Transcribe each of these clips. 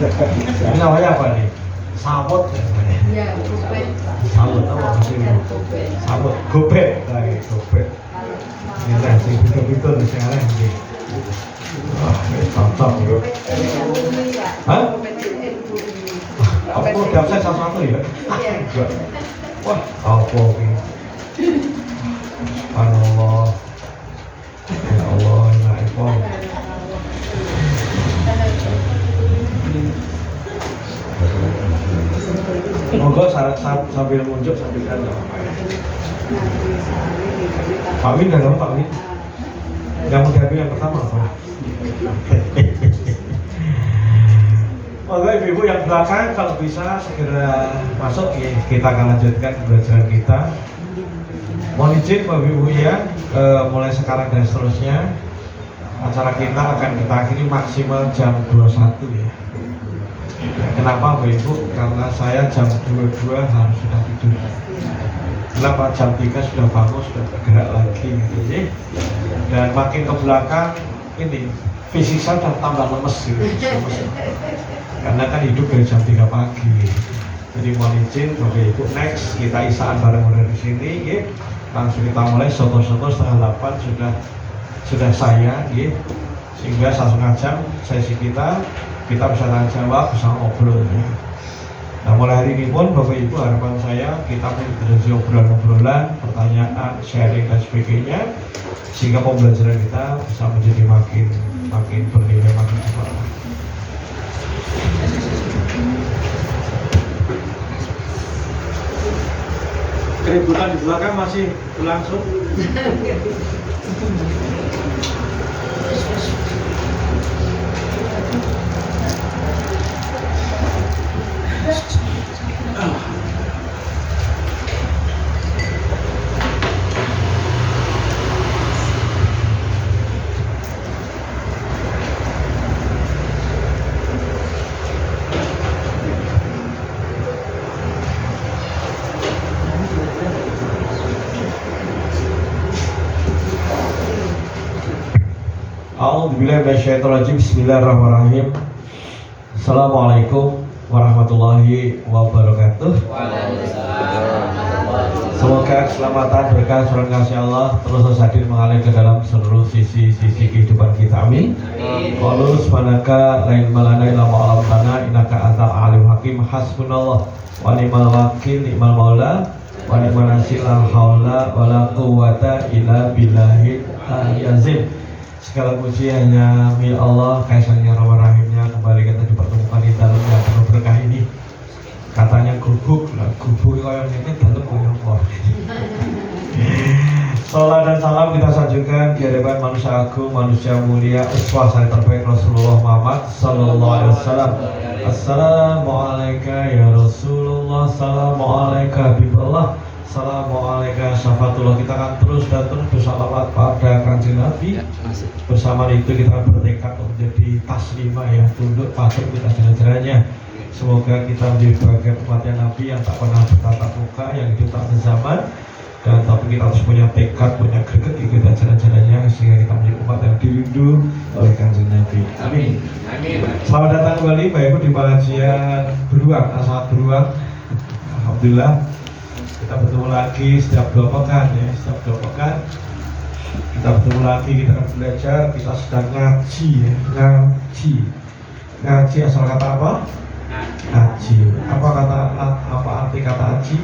Ini namanya apa nih? Sawut ya namanya. Iya, gopet. Sawut apa maksudnya? Sawut, gopet, lagi gopet. Ini lah sih betul-betul sekarang nih. Wah, cocok bro. Hah? Aku udah saya satu-satu ya? Enggak. Wah, apa ini? Subhanallah. Ya Allah, ya Allah. Moga sambil muncul sambil kan Pak Win dan Pak Win. Yang mau diambil yang pertama apa? Moga ibu-ibu yang belakang kalau bisa segera masuk ya, kita akan lanjutkan pembelajaran kita. Mohon izin Bapak Ibu ya, mulai sekarang dan seterusnya acara kita akan kita akhiri maksimal jam 21 ya. Kenapa Bapak Ibu? Karena saya jam 22 harus sudah tidur. Kenapa jam 3 sudah bangun, sudah bergerak lagi gitu ya. Dan makin ke belakang ini fisik saya sudah tambah lemes gitu. Karena kan hidup dari jam 3 pagi. Jadi mohon izin Bapak Ibu, next kita isaan bareng-bareng di sini ya. Langsung kita mulai soto-soto setengah 8 sudah saya ya. Sehingga 1,5 jam sesi kita bisa tanya jawab, bisa ngobrol ya. Nah mulai hari ini pun Bapak Ibu harapan saya kita menjadi obrolan-obrolan, pertanyaan, sharing dan sebagainya, sehingga pembelajaran kita bisa menjadi makin bernilai, makin cepat. Keributan di belakang masih berlangsung. A'udzubillahi minasyaitonirrajim. Bismillahirrahmanirrahim. Assalamualaikum warahmatullahi wabarakatuh. Semoga keselamatan, berkah, surga kasih Allah terus hadir mengalir ke dalam seluruh sisi-sisi kehidupan kita. Amin. Qalu subhanaka la ilma lana illa ma 'allamtana innaka antal alim hakim. Hasbunallah wa ni'mal wakil, ni'mal maula wa ni'man nasir. La haula wala quwwata illa billahil azim. Segala puji hanya milik Allah, kaisarnya rahman rahimnya. Kembali kita dipertemukan di dalam yang penuh berkah ini. Katanya gubuk, lah gubuk yang ini dalam punya Allah. Salam dan salam kita sajukan di hadapan manusia agung, manusia mulia, uswah saya terbaik Rasulullah Muhammad Sallallahu Alaihi Wasallam. Assalamualaikum ya Rasulullah, assalamualaikum Habibullah, assalamualaikum syafatullah. Kita akan terus dan terus bersalawat pada kanjeng Nabi. Bersama itu kita bertekad untuk menjadi taslimah ya, tunduk patuh kita jalan-jalannya. Semoga kita menjadi bagian umatnya Nabi yang tak pernah bertatap muka, yang hidup tak sezaman. Dan tapi kita harus punya tekad, punya greget kita jalan-jalannya, sehingga kita menjadi umat yang dirindu oleh kanjeng Nabi. Amin. Selamat datang kembali Bapak Ibu di pengajian beruang, sangat beruang. Alhamdulillah kita bertemu lagi setiap 2 pekan ya, setiap 2 pekan kita bertemu lagi, kita akan belajar, kita sedang ngaji ya, ngaji asal kata apa? Ngaji. Apa arti kata ngaji?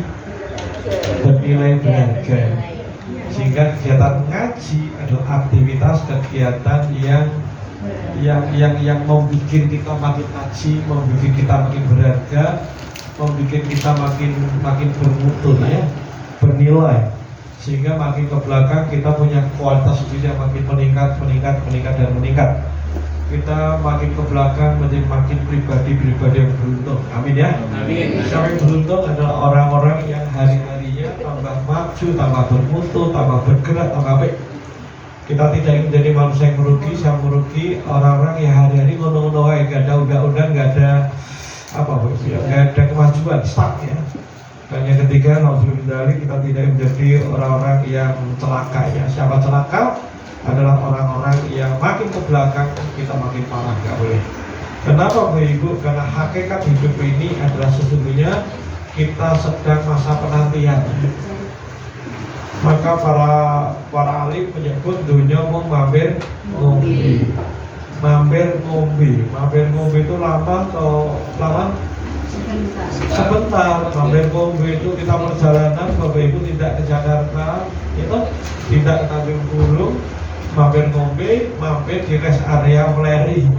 Bernilai berharga. Sehingga kegiatan ngaji adalah aktivitas kegiatan yang membuat kita makin ngaji, membuat kita makin berharga, membuat kita makin bermutu ya, bernilai. Sehingga makin ke belakang kita punya kualitas hidup yang makin meningkat. Kita makin ke belakang menjadi makin pribadi yang beruntung. Amin ya. Amin. Yang beruntung adalah orang-orang yang hari-harinya tambah maju, tambah bermutu, tambah bergerak, tambah baik. Kita tidak ingin menjadi manusia yang merugi, orang-orang yang hari-hari ngono-ngono aja, gak ada undang-undang, gak ada gak ada kemajuan, stuck ya. Dan yang ketiga, alhamdulillah kita tidak menjadi orang-orang yang celaka ya. Siapa celaka? Adalah orang-orang yang makin ke belakang kita makin parah, gak boleh. Kenapa Bapak Ibu? Karena hakikat hidup ini adalah sesungguhnya kita sedang masa penantian. Maka para alim menyebut dunia mau mampir ngombe. Mampir ngombe itu lama atau lama? Sebentar. Mampir ngombe itu kita perjalanan, Bapak Ibu tidak ke Jakarta, itu tidak ke Tanjung Burung, mampir ngombe, mampir di rest area Meleri.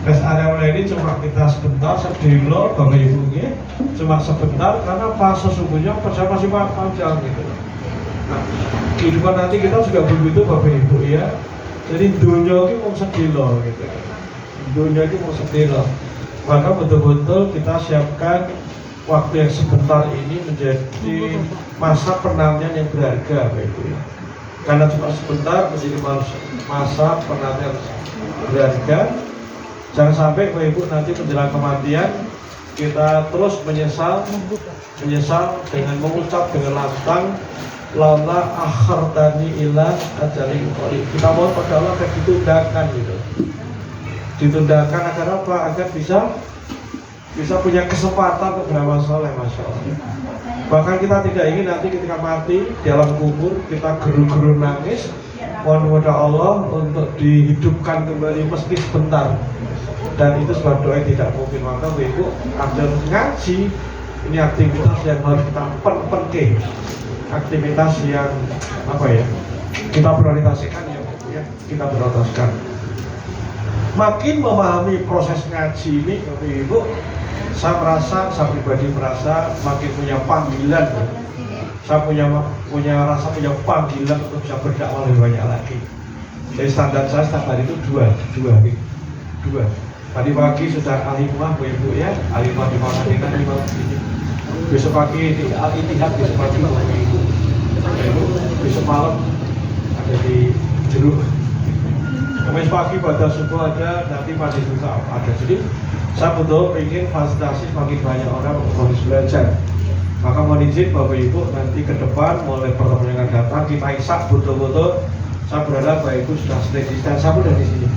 Rest area Meleri cuma kita sebentar, sedilo Bapak Ibu ya, cuma sebentar karena pas sesungguhnya perjalanan masih panjang gitu. Nah, kehidupan nanti kita juga begitu Bapak Ibu ya. Jadi dunia ini mau sedilo gitu. Dunia ini mau sedilo. Maka betul-betul kita siapkan waktu yang sebentar ini menjadi masa penantian yang berharga Bapak Ibu ya. Karena cuma sebentar menjadi masa penantian berharga. Jangan sampai Bapak Ibu nanti menjelang kematian kita terus menyesal dengan mengucap dengan lantang laula akhartani ila ajalin qarib. Kita mohon pada Allah agar ditundangkan gitu. Ditundangkan agar apa? Agar bisa punya kesempatan untuk beramal soleh, masya Allah. Bahkan kita tidak ingin nanti ketika mati di alam kubur kita geru-geru nangis, mohon kepada Allah untuk dihidupkan kembali meski sebentar. Dan itu sebuah doa yang tidak mungkin. Maka Ibu ajar ngaji ini aktivitas yang harus kita penting. Aktivitas yang apa ya? Kita prioritaskan ya, kita prioritaskan. Makin memahami proses ngaji ini, Bapak Ibu, saya pribadi merasa makin punya panggilan. Saya punya rasa punya panggilan untuk bisa berdakwah lebih banyak lagi. Jadi standar saya setiap hari itu dua. Tadi pagi sudah alimah Bapak Ibu ya, alimah di mana kita alimah ini. Besok pagi di Al-Ittihad, besok pagi Bapak Ibu. Besok malam ada di Jeruk. Kamis pagi pada subuh ada, nanti pagi juga ada. Jadi saya betul ingin fasilitasi makin banyak orang untuk harus belajar. Maka mohon izin Bapak Ibu nanti ke depan mulai pertemuan yang akan datang kita isak betul-betul. Saya berharap Bapak Ibu sudah steady dan saya pun dari sini.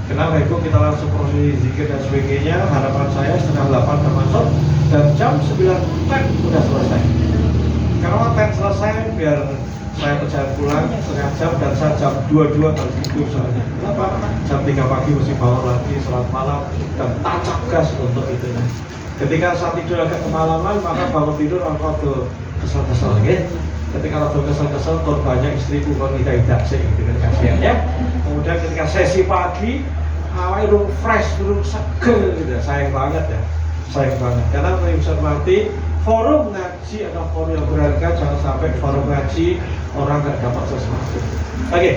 Kenapa Ibu kita langsung proses zikir dan sebagainya. Harapan saya setengah 8 sudah masuk dan jam 9 sudah selesai. Karena tes selesai biar saya perjalanan pulang setengah jam dan saya jam 22 harus tidur soalnya. Kenapa? Jam 3 pagi mesti bangun lagi sholat malam dan tancap gas untuk itu. Ketika saat tidur agak kemalaman maka bangun tidur aku tuh kesel-kesel ya. Ketika aku kesel-kesel korbannya istriku kalau tidak sih dengan kasihan ya. Kemudian ketika sesi pagi awalnya belum fresh, belum seger gitu. Sayang banget ya. Sayang banget. Karena saya bisa mati forum ngaji atau forum yang berharga, jangan sampai forum ngaji orang nggak dapat sesuatu. Oke,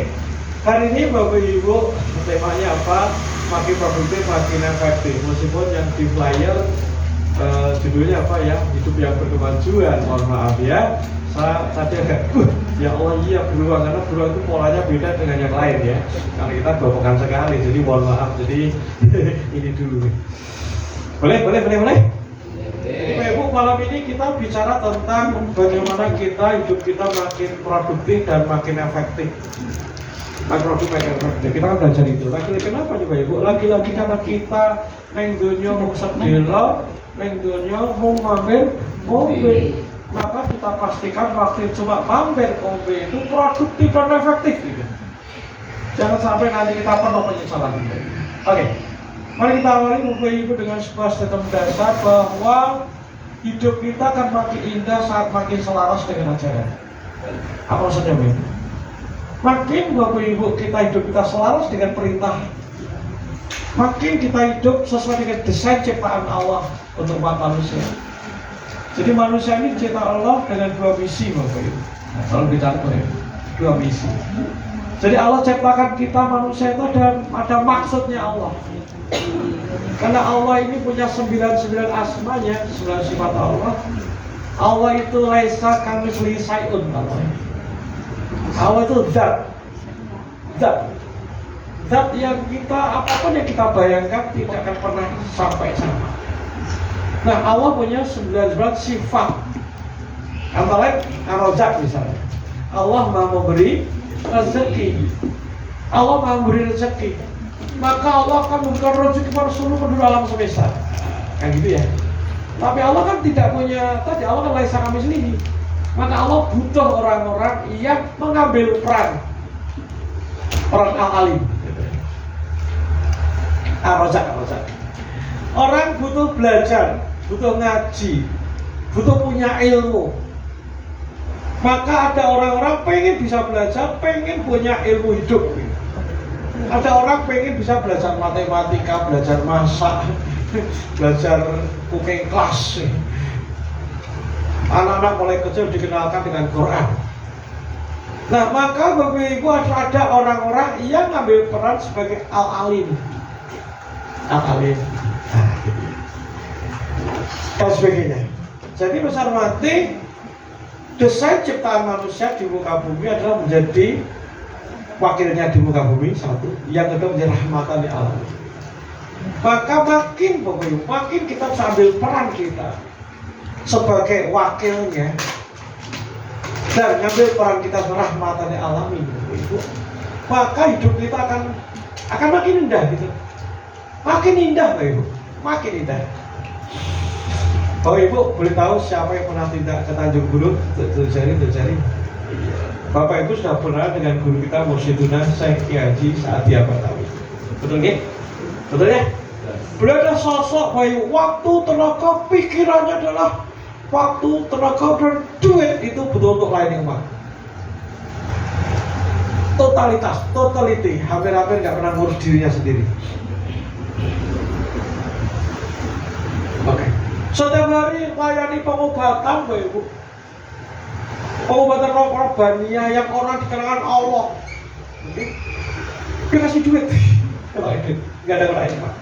hari ini Bapak Ibu temanya apa? Makin produktif, makin efektif. Meskipun yang di flyer judulnya apa ya? Hidup yang berkemajuan. Mohon maaf ya. Saya tadi agak ya Allah iya beruang, karena beruang itu polanya beda dengan yang lain ya. Karena kita bawakan sekali, jadi mohon maaf. Jadi ini dulu. Boleh. Ibu, malam ini kita bicara tentang bagaimana hidup kita makin produktif dan makin efektif. Makin produktif, makin efektif. Kita kan belajar itu. Lagi-lagi kenapa juga Ibu? Lagi-lagi karena kita neng dunia mau sedelo, neng dunia mau mampir mobil. Maka kita pastikan waktu cuma mampir mobil itu produktif dan efektif. Gitu. Jangan sampai nanti kita penuh penyesalan. Oke. Mari kita awali Bapak Ibu dengan sebuah statement dasar bahwa hidup kita akan makin indah saat makin selaras dengan ajaran. Apa maksudnya Bapak Ibu? Makin Bapak Ibu kita hidup kita selaras dengan perintah, makin kita hidup sesuai dengan desain ciptaan Allah untuk umat manusia. Jadi manusia ini diciptakan Allah dengan dua misi Bapak Ibu. Nah, selalu bicara dua misi. Jadi Allah ciptakan kita manusia itu ada maksudnya Allah. Karena Allah ini punya 99 asmanya, 9 sifat Allah. Allah itu laisa kamitslihi syai'un namanya. Allah itu zat yang kita apapun yang kita bayangkan tidak akan pernah sampai sama. Nah Allah punya 99 sifat. Antara lain Ar-Razzaq misalnya. Allah Maha memberi rezeki. Allah Maha memberi rezeki. maka Allah akan memberikan rezeki kepada seluruh penduduk alam semesta. Kan gitu ya. Tapi Allah kan tidak punya, tadi Allah kan laisa kami sendiri. Maka Allah butuh orang-orang yang mengambil peran al-alim. Rojak. Orang butuh belajar, butuh ngaji, butuh punya ilmu. Maka ada orang-orang pengen bisa belajar, pengen punya ilmu hidup. Ada orang pengen bisa belajar matematika, belajar masak, belajar cooking class. Anak-anak mulai kecil dikenalkan dengan Quran. Nah, maka Bapak Ibu ada orang-orang yang ngambil peran sebagai al-alim. Al-alim. Nah, gitu. Dan sebagainya. Jadi besar mati desain ciptaan manusia di muka bumi adalah menjadi wakilnya di muka bumi satu, yang kedua menjadi rahmatan di alam. Maka makin kita bisa ambil peran kita sebagai wakilnya dan ngambil peran kita sebagai rahmatan di alam itu, maka hidup kita akan makin indah gitu. Makin indah Bapak Ibu, makin indah. Bapak Ibu boleh tahu siapa yang pernah tidak ke Tanjung Buruk? Terjadi. Bapak Ibu sudah pernah dengan guru kita Mursyiduna Syekh Ki Haji Saadi Batawi. Betul nggih? Betul ya? Beliau adalah sosok Bapak Ibu, waktu, tenaga, pikirannya adalah waktu, tenaga, dan duit itu betul untuk lain umat. Totality, hampir-hampir nggak pernah ngurus dirinya sendiri. Oke. Setiap hari layani pengobatan Bapak Ibu. Pengobatan rohbaniyah yang orang dikenalkan Allah. Oke. Dia kasih duit. Nggak ada lain Pak.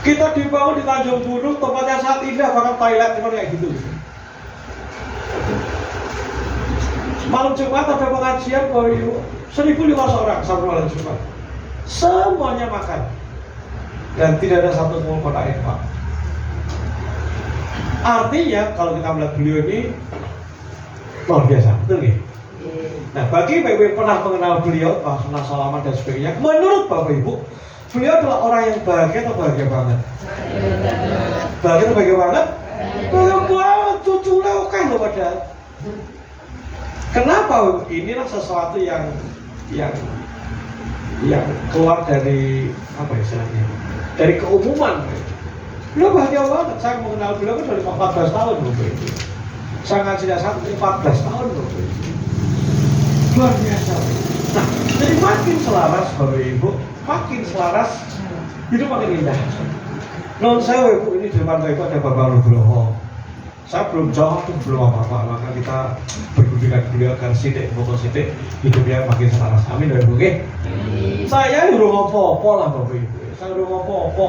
Kita dibangun di Tanjung Buruk, tempat yang sangat indah, bahkan toilet cuma kayak gitu. Malam Jumat ada pengajian Bapak Ibu, 1.500 orang satu malam Jumat. Semuanya makan. Dan tidak ada satu pun kotak infak. Artinya kalau kita melihat beliau ini luar biasa, betul nggih? Nah, bagi Bapak Ibu pernah mengenal beliau, pernah salaman dan sebagainya, menurut Bapak Ibu, beliau adalah orang yang bahagia atau bahagia banget? Bahagia atau bahagia banget? Bahagia banget, cucunya oke loh padahal. Kenapa? Inilah sesuatu yang keluar dari apa istilahnya? Dari keumuman. Beliau bahagia banget. Saya mengenal beliau kan dari 14 tahun Bapak Ibu. Saya ngajinya 14 tahun Bapak Ibu. Luar biasa. Nah, jadi makin selaras Bapak Ibu, makin selaras hidup makin indah. Non saya Ibu, ini di depan Bapak Ibu ada Bapak Nugroho. Saya belum jauh, belum apa-apa, maka kita berhubungan beliau akan sidik, hidupnya makin selaras. Amin Bapak Ibu. Saya urung apa-apa lah Bapak Ibu. Saya urung apa-apa.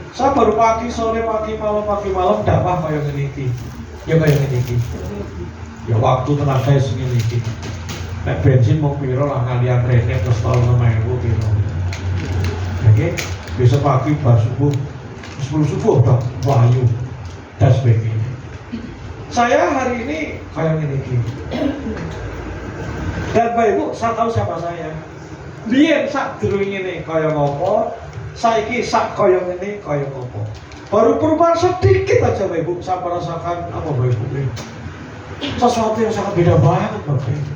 Saya baru pagi, sore, pagi, malam dakwah kayak ngene. Ya kayak ngene. Ya waktu tenaga segini iki. Nek bensin mau piro lah ngalian rene terus tahun 5.000 piro. Oke, besok pagi bar subuh, 10 subuh udah wahyu dan sebagainya. Saya hari ini kayak gini. Dan Bapak Ibu, saya tahu siapa saya. Biyen sak durung ngene kaya ngopo, saiki sak kaya ngene kaya ngopo. Baru perubahan sedikit aja Bapak Ibu, saya merasakan apa Bapak Ibu? Sesuatu yang sangat beda banget Bapak Ibu.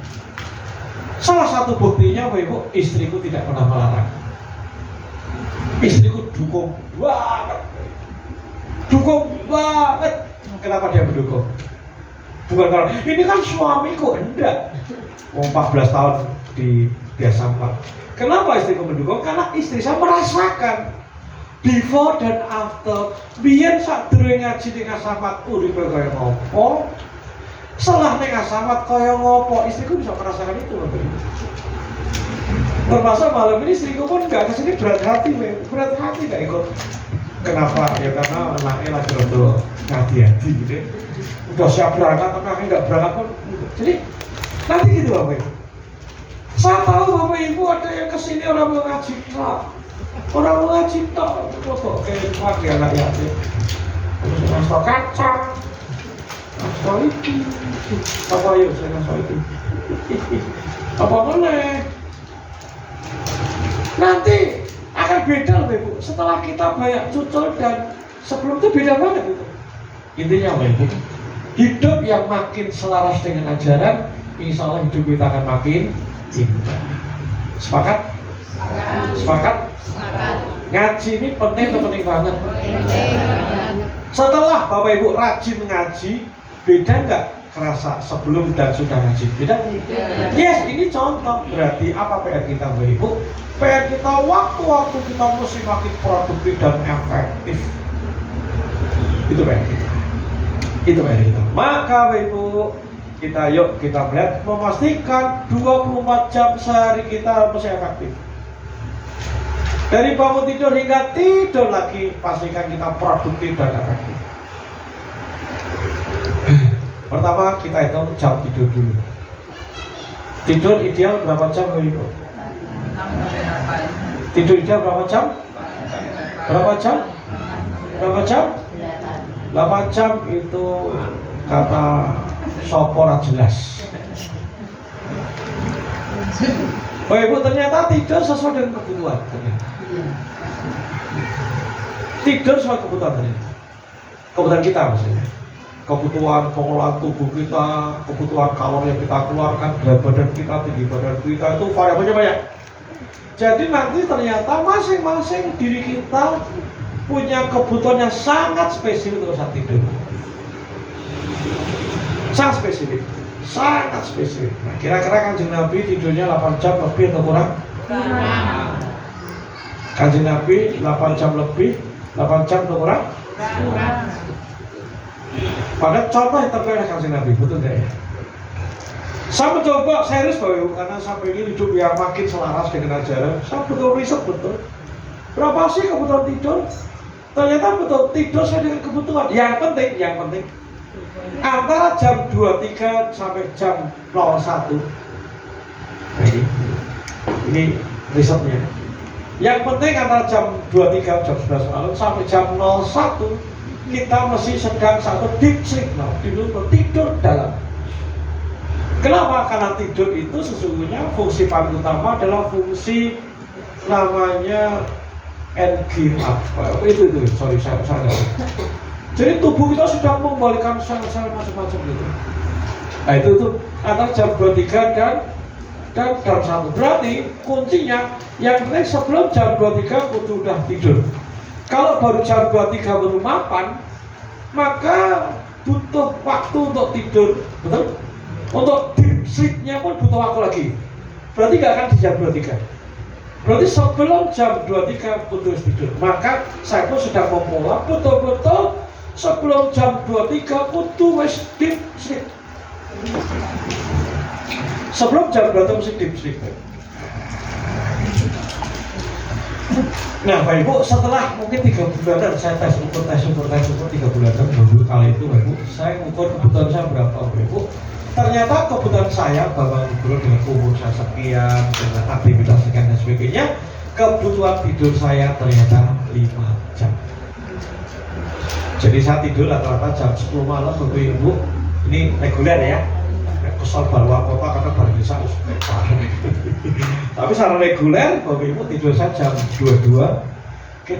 Salah satu buktinya Bapak Ibu, istriku tidak pernah melarang. Istriku dukung banget. Kenapa dia mendukung? Bukan karena ini kan suamiku, enggak. 14 tahun di biasa Pak. Kenapa istriku mendukung? Karena istri saya merasakan before dan after. Biyen sak durung ngaji ning Asamat uripe kaya ngopo. Setelah ning Asamat kaya ngopo, istriku bisa merasakan itu Bapak. Termasuk malam ini istriku pun enggak kesini berat hati enggak ikut. Kenapa? Ya karena anaknya lagi untuk hati-hati gitu. Udah siap berangkat tapi akhirnya nggak berangkat pun. Jadi nanti gitu Bapak Ibu. Saya tahu Bapak Ibu ada yang kesini orang mau ngaji tak. Orang mau ngaji tak. Kok kayak pakai anak yatim. Terus ngasih kaca. Ngasih itu. Apa yuk saya ngasih itu. Apa boleh? Nanti akan beda loh Ibu. Setelah kita banyak cucul dan sebelum itu beda banget itu. Intinya apa Ibu? Hidup yang makin selaras dengan ajaran, insya Allah hidup kita akan makin indah. Sepakat? Sepakat? Ngaji ini penting atau penting banget? Setelah Bapak Ibu rajin ngaji, beda nggak kerasa sebelum dan sudah ngaji? Beda? Yes, ini contoh. Berarti apa PR kita Bapak Ibu? PR kita waktu-waktu kita mesti makin produktif dan efektif. Itu PR kita. Itu PR kita. Maka Bapak Ibu, yuk kita melihat memastikan 24 jam sehari kita mesti efektif. Dari bangun tidur hingga tidur lagi, pastikan kita produktif dan efektif. Pertama kita hitung jam tidur dulu. Tidur ideal berapa jam Bapak Ibu? Tidur ideal berapa jam? Berapa jam? Berapa jam? 8 jam itu kata sopor jelas. Bapak Ibu ternyata tidur sesuai dengan kebutuhan. Tidur sesuai kebutuhan ternyata. Kebutuhan kita maksudnya. Kebutuhan pengolahan tubuh kita, kebutuhan kalori yang kita keluarkan, berat badan kita, tinggi badan kita, itu variabelnya banyak. Jadi nanti ternyata masing-masing diri kita punya kebutuhan yang sangat spesifik untuk saat tidur. Sangat spesifik, sangat spesifik. Nah, kira-kira Kanjeng Nabi tidurnya 8 jam lebih atau kurang? Kurang. Kanjeng Nabi 8 jam lebih, 8 jam atau kurang? Kurang. Pada contoh yang terbaik Kanjeng Nabi, betul tidak ya? Saya mencoba serius Bapak Ibu, karena sampai ini hidup yang makin selaras dengan ajaran. Saya betul riset betul. Berapa sih kebutuhan tidur? Ternyata betul tidur sesuai dengan kebutuhan. Yang penting antara jam 23 sampai jam 01. Nah, ini risetnya. Yang penting antara jam 23 jam 11 malam sampai jam 01 kita mesti sedang satu deep sleep, tidur dalam. Kenapa? Karena tidur itu sesungguhnya fungsi paling utama adalah fungsi namanya NG itu sorry saya jadi tubuh kita sudah membalikan sel-sel macam-macam gitu. Nah itu antara jam 23 dan jam 1. Berarti kuncinya yang penting sebelum jam 23 kudu udah tidur. Kalau baru jam 23 baru mapan, maka butuh waktu untuk tidur, betul? Untuk deep sleep-nya pun butuh waktu lagi. Berarti nggak akan di jam 23. Berarti sebelum jam 23 putus tidur. Maka saya pun sudah memulai betul-betul sebelum jam 23 putus deep sleep. Sebelum jam 23 mesti deep sleep. Nah Bapak Ibu, setelah mungkin 3 bulanan saya tes ukur 3 bulanan dulu kali itu Bapak Ibu, saya ukur kebutuhan saya berapa Bapak Ibu. Ternyata kebutuhan saya bangun tidur dengan umur saya sekian, dengan aktivitas sekian dan sebagainya, kebutuhan tidur saya ternyata 5 jam. Jadi saya tidur rata-rata jam 10 malam Bapak Ibu. Ini reguler ya. Kesal baru kota karena baru bisa tapi secara reguler Bapak Ibu tidur saya jam 22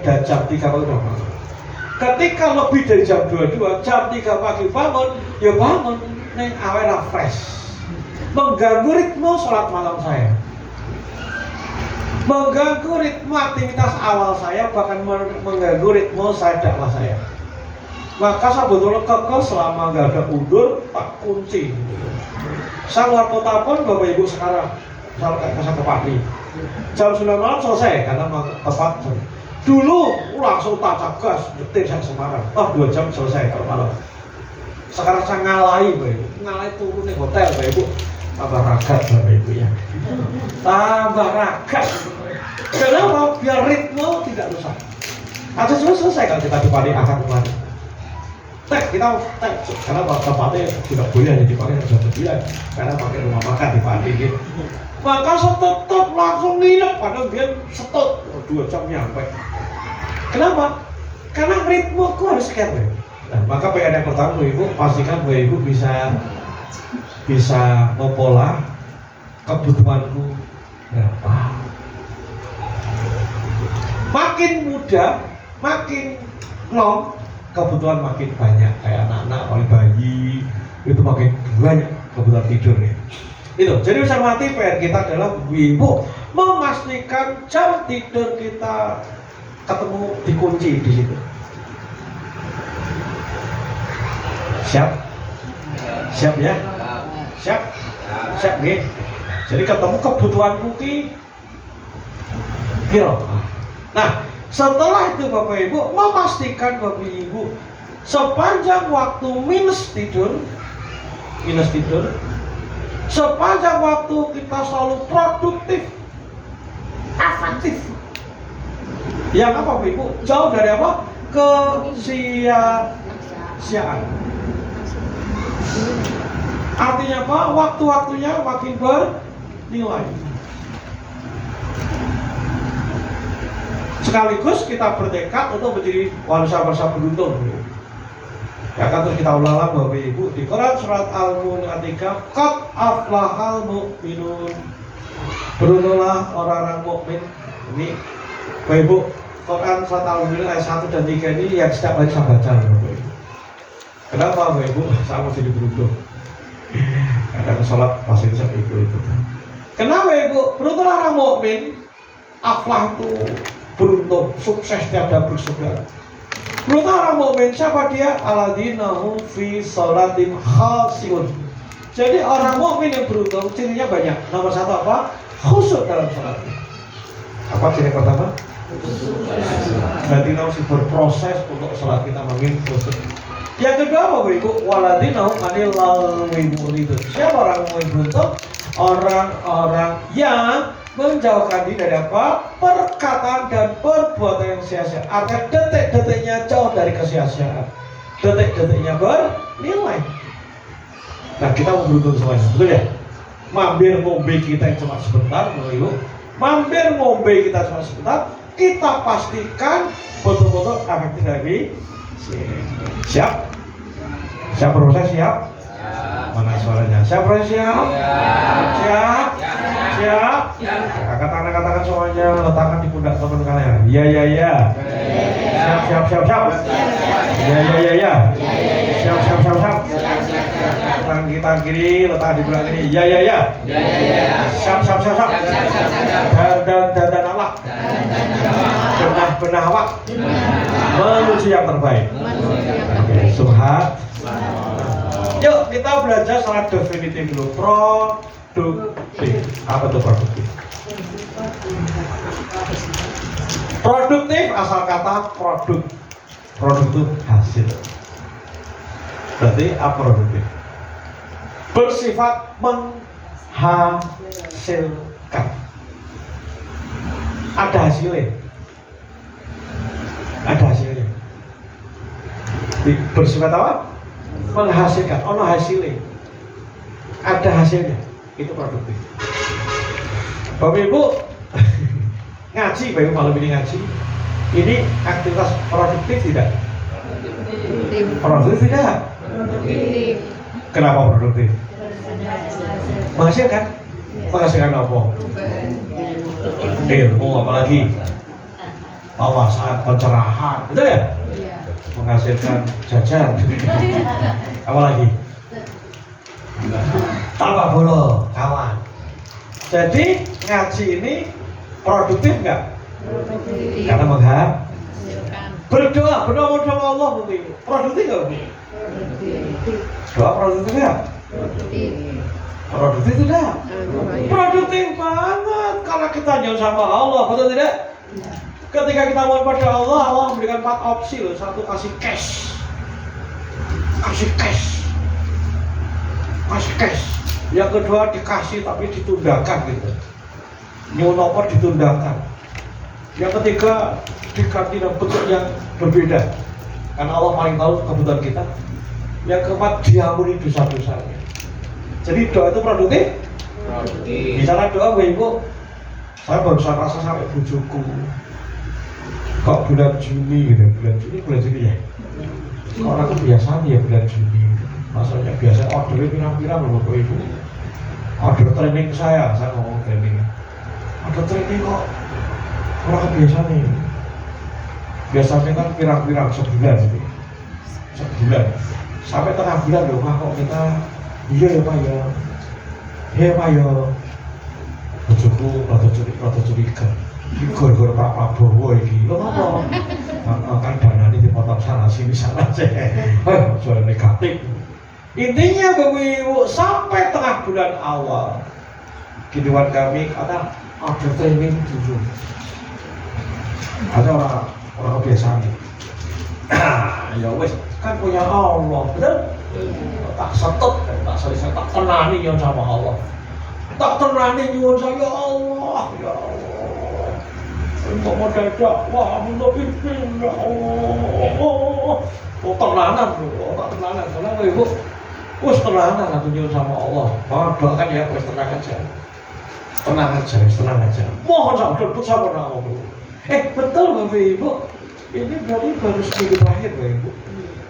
dan jam 3 pagi udah bangun. Ketika lebih dari jam 22, jam 3 pagi bangun, ya bangun neng awalnya fresh, mengganggu ritme sholat malam saya, mengganggu ritme aktivitas awal saya, bahkan mengganggu ritme saya dakwah saya. Maka saya betul-betul kekeh selama nggak ada undur, tak kunci. Saya luar kota pun Bapak Ibu sekarang, saya ke Pati, jam 9 malam selesai karena tepat. Dulu langsung tancap gas, nyetir saya ke Semarang, 2 jam selesai kalau malam. Sekarang saya ngalahi Bapak Ibu, ngalahi turun di hotel Bapak Ibu, tambah ragat Bapak Ibu ya, tambah ragat. Kenapa? Biar ritme tidak rusak. Aja selesai kalau kita dipakai akan kembali. Kita karena tempatnya tidak boleh hanya dipakai jam 9 karena pakai rumah makan dipakai gitu. Maka setut langsung nginep, padahal dia setut 2 jam nyampe. Kenapa? Karena ritmeku harus sekian. Nah, maka PR yang pertama Ibu, pastikan bahwa Ibu bisa mempola kebutuhanku berapa. Makin muda, makin long, kebutuhan makin banyak. Kayak anak-anak, oleh bayi, itu makin banyak kebutuhan tidurnya. Itu, jadi bisa mati PR kita adalah ibu memastikan jam tidur kita ketemu dikunci di situ. Siap? Siap ya? Siap? Siap nih. Jadi ketemu kebutuhan kuki kira. Nah, setelah itu Bapak Ibu memastikan Bapak Ibu sepanjang waktu minus tidur, sepanjang waktu kita selalu produktif, efektif. Yang apa Bapak Ibu? Jauh dari apa? Kesia-siaan. Artinya apa? Waktu-waktunya makin bernilai. Sekaligus kita bertekad untuk menjadi manusia beruntung. Ya kan, terus kita ulang Bapak Ibu di Quran surat Al-Mu'minun 3, qad aflahal mu'minun. Beruntunglah orang-orang mukmin. Ini Bapak Ibu, Quran surat Al-Mu'minun ayat 1 dan 3 ini yang setiap hari saya baca Bapak Ibu. Kenapa Bapak Ibu? Saya mau jadi beruntung. Kadang sholat pasti saya ikut itu. Kenapa Ibu? Beruntunglah orang mukmin. Aflah itu beruntung, sukses tiada bersaudara. Beruntunglah orang mukmin. Siapa dia? Alladzina hum fi sholatim khashi'un. Jadi orang mukmin yang beruntung cirinya banyak. Nomor satu apa? Khusyuk dalam sholatnya. Apa ciri pertama? Berarti harus berproses untuk sholat kita makin khusyuk. Yang kedua Bapak Ibu, waladina hum anil lagwi muridun. Siapa orang mukmin beruntung? Orang-orang yang menjauhkan diri dari apa? Perkataan dan perbuatan yang sia-sia. Artinya detik-detiknya jauh dari kesia-siaan, detik-detiknya bernilai. Nah, kita mau beruntung semuanya, betul ya? Mampir ngombe kita yang cuma sebentar, Bapak Ibu. Mampir ngombe kita cuma sebentar, kita pastikan betul-betul efektif dari siap? Siap proses siap? Mana suaranya? Siap proses siap? Siap? Siap? Katakan semuanya, letakkan di pundak teman kalian. Ya. Siap. Ya. Siap. Tangan kiri, letak di belakang ini. Ya. Siap. Dan awak. Benah awak. Menuju yang terbaik. Oke, subhan. Yuk kita belajar secara definitif dulu. Produktif. Apa itu produktif? Produktif asal kata produk. Produk itu hasil. Berarti apa produktif? Bersifat menghasilkan. Ada hasilnya. Bersifat apa? Menghasilkan. Ono hasilnya. Ada hasilnya. Itu produktif. Bapak Ibu ngaji, Bapak Ibu malam ini ngaji. Ini aktivitas produktif tidak? Produktif tidak? Kenapa produktif? Menghasilkan? Menghasilkan apa? Ilmu, apalagi wawasan, pencerahan, betul ya? Menghasilkan jajan. Apalagi? Tambah bolo, kawan. Jadi ngaji ini produktif nggak? Karena berdoa sama Allah mungkin. Produktif nggak? Doa produktif nggak? Produktif tidak? Produktif banget karena kita jauh sama Allah, betul tidak? Ketika kita mohon pada Allah, Allah memberikan 4 opsi loh. Satu, kasih cash. Yang kedua dikasih tapi ditundakan gitu. New nomor ditundakan. Yang ketiga diganti dalam bentuk yang berbeda. Karena Allah paling tahu kebutuhan kita. Yang keempat diampuni dosa-dosanya. Jadi doa itu produktif. Bicara doa, Ibu, saya barusan rasa sampai bujuku. Kok bulan Juni gitu, bulan Juni ya? Kok orang itu biasanya ya bulan Juni. Maksudnya biasa ordernya pirang-pirang loh Bapak Ibu. Order training saya ngomong training. Order training kok orang biasa nih. biasanya kan pirang-pirang sebulan gitu. Sebulan sampai tengah bulan loh, Pak, kok kita iya ya Pak ya, iya Pak ya, bojoku rada curiga iki gara-gara Pak Prabowo iki lho apa kan danane dipotong sana sini sih soal negatif. Intinya Bapak Ibu, sampai tengah bulan awal Ridwan kami ada training dulu, ada orang kebiasaan. Ya wes kan punya Allah, betul? Tak setut, tak selesai, tak tenani yang sama Allah, tak tenani nyuwun saya ya Allah, ya Allah. Untuk modal dakwah, untuk pimpin ya Allah. Oh tenanan, tak tenanan, tenang Ibu. Wes tenanan aku nyuwun sama Allah. Doakan ya, wes tenang aja. Tenang aja. Mohon sampeyan bersama Allah. Betul Bapak Ibu. Ini berarti baru seminggu terakhir Bapak Ibu.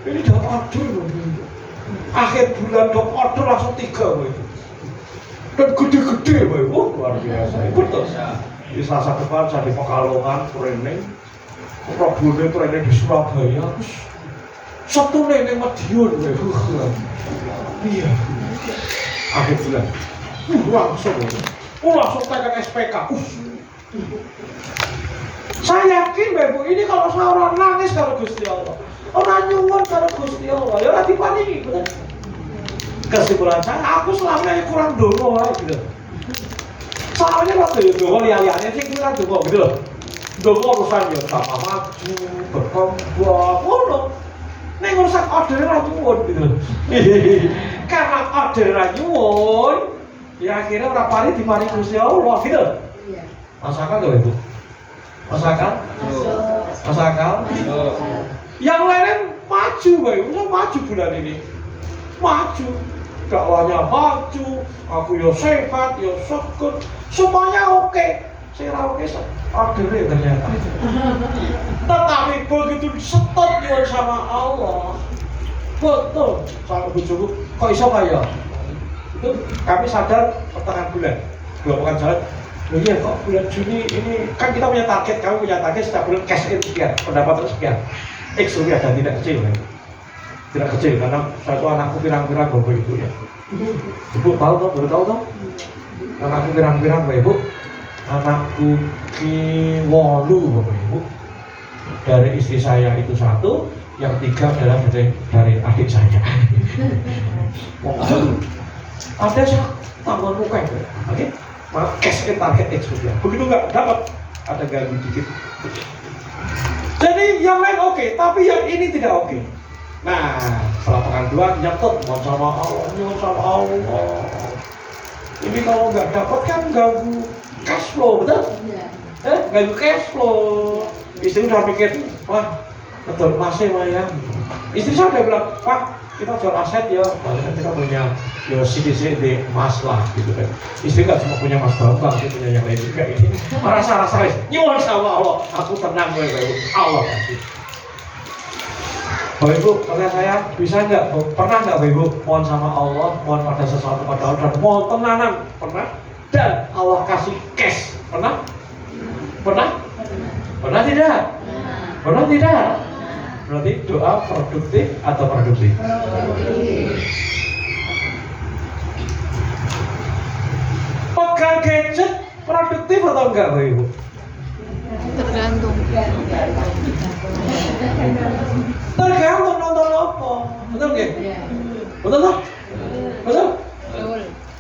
Ini dapat order Bapak Ibu. Akhir bulan dapat order langsung 3 Bapak Ibu. Dan gede-gede Bapak Ibu, luar biasa. Betul. Di Selasa depan saya di Pekalongan training. Problemnya training di Surabaya. Satu ning Madiun Bapak Ibu. Iya. Akhir bulan. Langsung pegang SPK. Saya yakin Bapak Ibu, ini kalau saya orang nangis kalau Gusti Allah, orang nyuwun kalau Gusti Allah, ya ora dipaniki, betul. Kesimpulan saya, aku selama ini kurang dongo gitu. Soalnya waktu itu dongo lihat-lihatnya sih kurang dongo gitu loh. Dongo urusan ya sama maju, berkembang, ngono. Ning urusan order ra nyuwun gitu. Karena order ra nyuwun, ya akhirnya ora pari diparingi Gusti Allah gitu. Iya. Masakan gak Ibu? Masakan? Yang lain maju Bapak Ibu, maju bulan ini. Maju. Dakwahnya maju, aku ya sehat, ya seger, semuanya oke. Saya oke, ordernya ternyata. Tetapi begitu disetut nyuwun sama Allah, betul, sama bojoku, kok iso kaya? Itu kami sadar pertengahan bulan, pekan jalan. Oh iya kok bulan Juni ini kan kita punya target, kami punya target setiap bulan cash in sekian, pendapatan sekian, X rupiah dan tidak kecil, tidak kecil karena satu anakku pirang-pirang Bapak Ibu ya. Ibu tahu toh, baru tahu toh? Anakku pirang-pirang Bapak Ibu, anakku ki-8 Bapak Ibu. Dari istri saya itu 1, yang 3 adalah dari adik saya. Ada sih tambah muka itu, oke? Cash in target X rupiah. Begitu nggak dapat, ada ganggu dikit. Jadi yang lain oke, tapi yang ini tidak oke. Nah, setelah pekan 2 nyatet mau sama Allah. Ini kalau nggak dapat kan ganggu cash flow, betul? Ganggu cash flow. Istri udah pikir, wah, betul masih ya. Istri saya udah bilang, Pak, kita jual aset ya, makanya kita punya ya CDC di emas lah gitu kan. Istri nggak cuma punya Mas Bambang, dia punya yang lain juga ini. Rasa-rasa nyuwun sama Allah, aku tenang gue Allah kasih. Bapak Ibu, pertanyaan saya, bisa nggak, pernah nggak Bapak Ibu mohon sama Allah, mohon pada sesuatu pada Allah, dan mohon tenanan, pernah? Dan Allah kasih cash, pernah? Pernah? Pernah tidak? Pernah tidak? Berarti doa produktif atau produktif? Pegang gadget produktif atau enggak Bapak Ibu? Tergantung nonton apa? Betul nggak? Betul tak? Betul?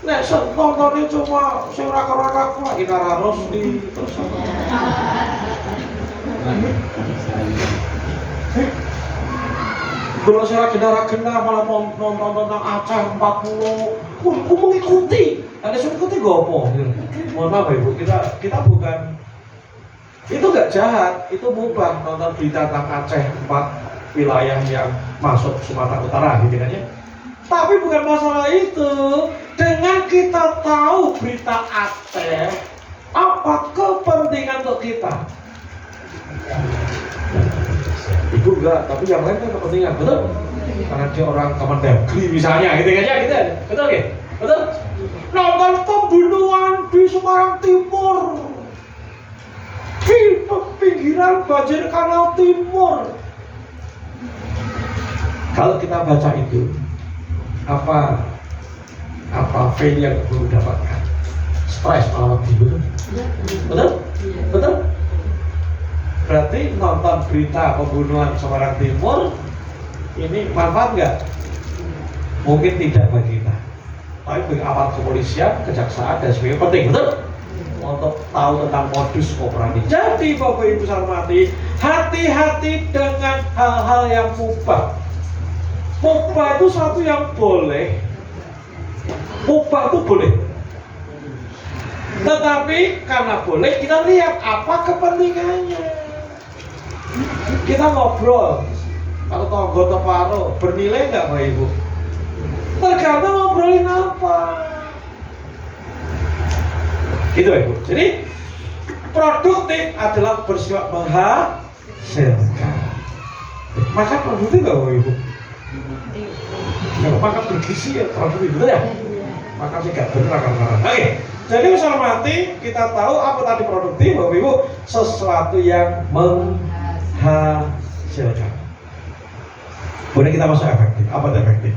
Nek nontonnya cuma sing rakor-rakor kok Inara Rosdi terus apa? Kalau saya gena-gena malah nonton tentang Aceh 40, aku mengikuti. Ada yang mengikuti gak apa? Mohon maaf Ibu, kita bukan, itu gak jahat, itu mubah nonton berita tentang Aceh 4 wilayah yang masuk Sumatera Utara gitu kan ya. Tapi bukan masalah itu. Dengan kita tahu berita Aceh, apa kepentingan untuk kita? Ibu enggak, tapi yang lain kan kepentingan, betul? Karena dia orang Kemendagri misalnya, gitu kan ya, gitu, betul nggak? Betul? Nonton pembunuhan di Semarang Timur, di pinggiran banjir kanal timur. Kalau kita baca itu, apa fail yang perlu dapatkan? Stres malam betul? Betul? Berarti nonton berita pembunuhan Semarang Timur ini manfaat nggak? Mungkin tidak bagi kita, tapi bagi aparat kepolisian, kejaksaan dan sebagainya penting, betul? Untuk tahu tentang modus operandi. Jadi Bapak Ibu saya hormati, hati-hati dengan hal-hal yang mubah. Mubah itu satu yang boleh. Mubah itu boleh. Tetapi karena boleh, kita lihat apa kepentingannya. Kita ngobrol, kalau tonggo teparo, bernilai nggak Bapak Ibu? Tergantung ngobrolin apa. Gitu Bapak Ibu. Jadi produktif adalah bersifat menghasilkan. Maka produktif nggak Bapak Ibu? Kalau makan bergizi ya produktif, betul ya? Maka sih gak bener akar-akaran. Oke, jadi usaha mati kita tahu apa tadi produktif Bapak Ibu, sesuatu yang menghasilkan. Kemudian kita masuk efektif. Apa itu efektif?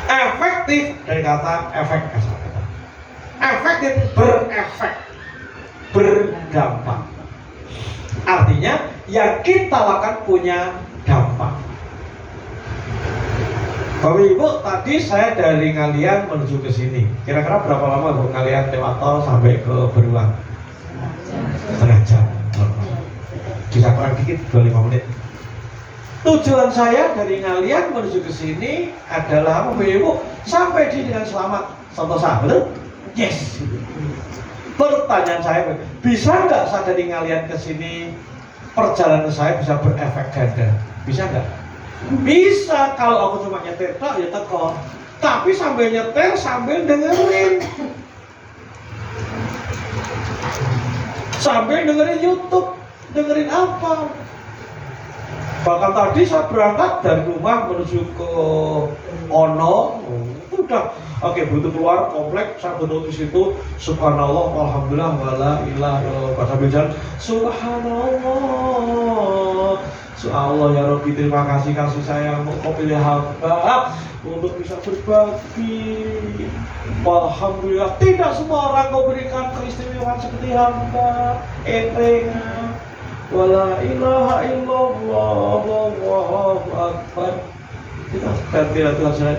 Efektif dari kata efek asal kata. Efektif berefek, berdampak. Artinya yang kita lakukan punya dampak. Bapak Ibu, tadi saya dari Ngalian menuju ke sini. Kira-kira berapa lama Bu Ngalian lewat tol sampai ke Beruang? Setengah jam. Bisa kurang dikit, 25 menit. Tujuan saya dari Ngalian menuju ke sini adalah Bapak Ibu sampai di dengan selamat, sentosa, betul? Yes. Pertanyaan saya, bisa nggak saya dari Ngalian ke sini perjalanan saya bisa berefek ganda? Bisa nggak? Bisa kalau aku cuma nyetir tak ya teko. Tapi sambil nyetir sambil dengerin. Sambil dengerin YouTube. Dengerin apa? Bahkan tadi saya berangkat dari rumah menuju ke Ono. Udah, oke, butuh keluar komplek, saya duduk di situ, subhanallah, alhamdulillah, wala ilaha illallah, sambil jalan, subhanallah, Allah ya Rabbi, terima kasih kasih sayang, kau pilih hamba untuk bisa berbagi. Alhamdulillah, tidak semua orang kau berikan keistimewaan seperti hamba, enteng, wala ilaha illallah, Allahu akbar. Kita ganti Tuhan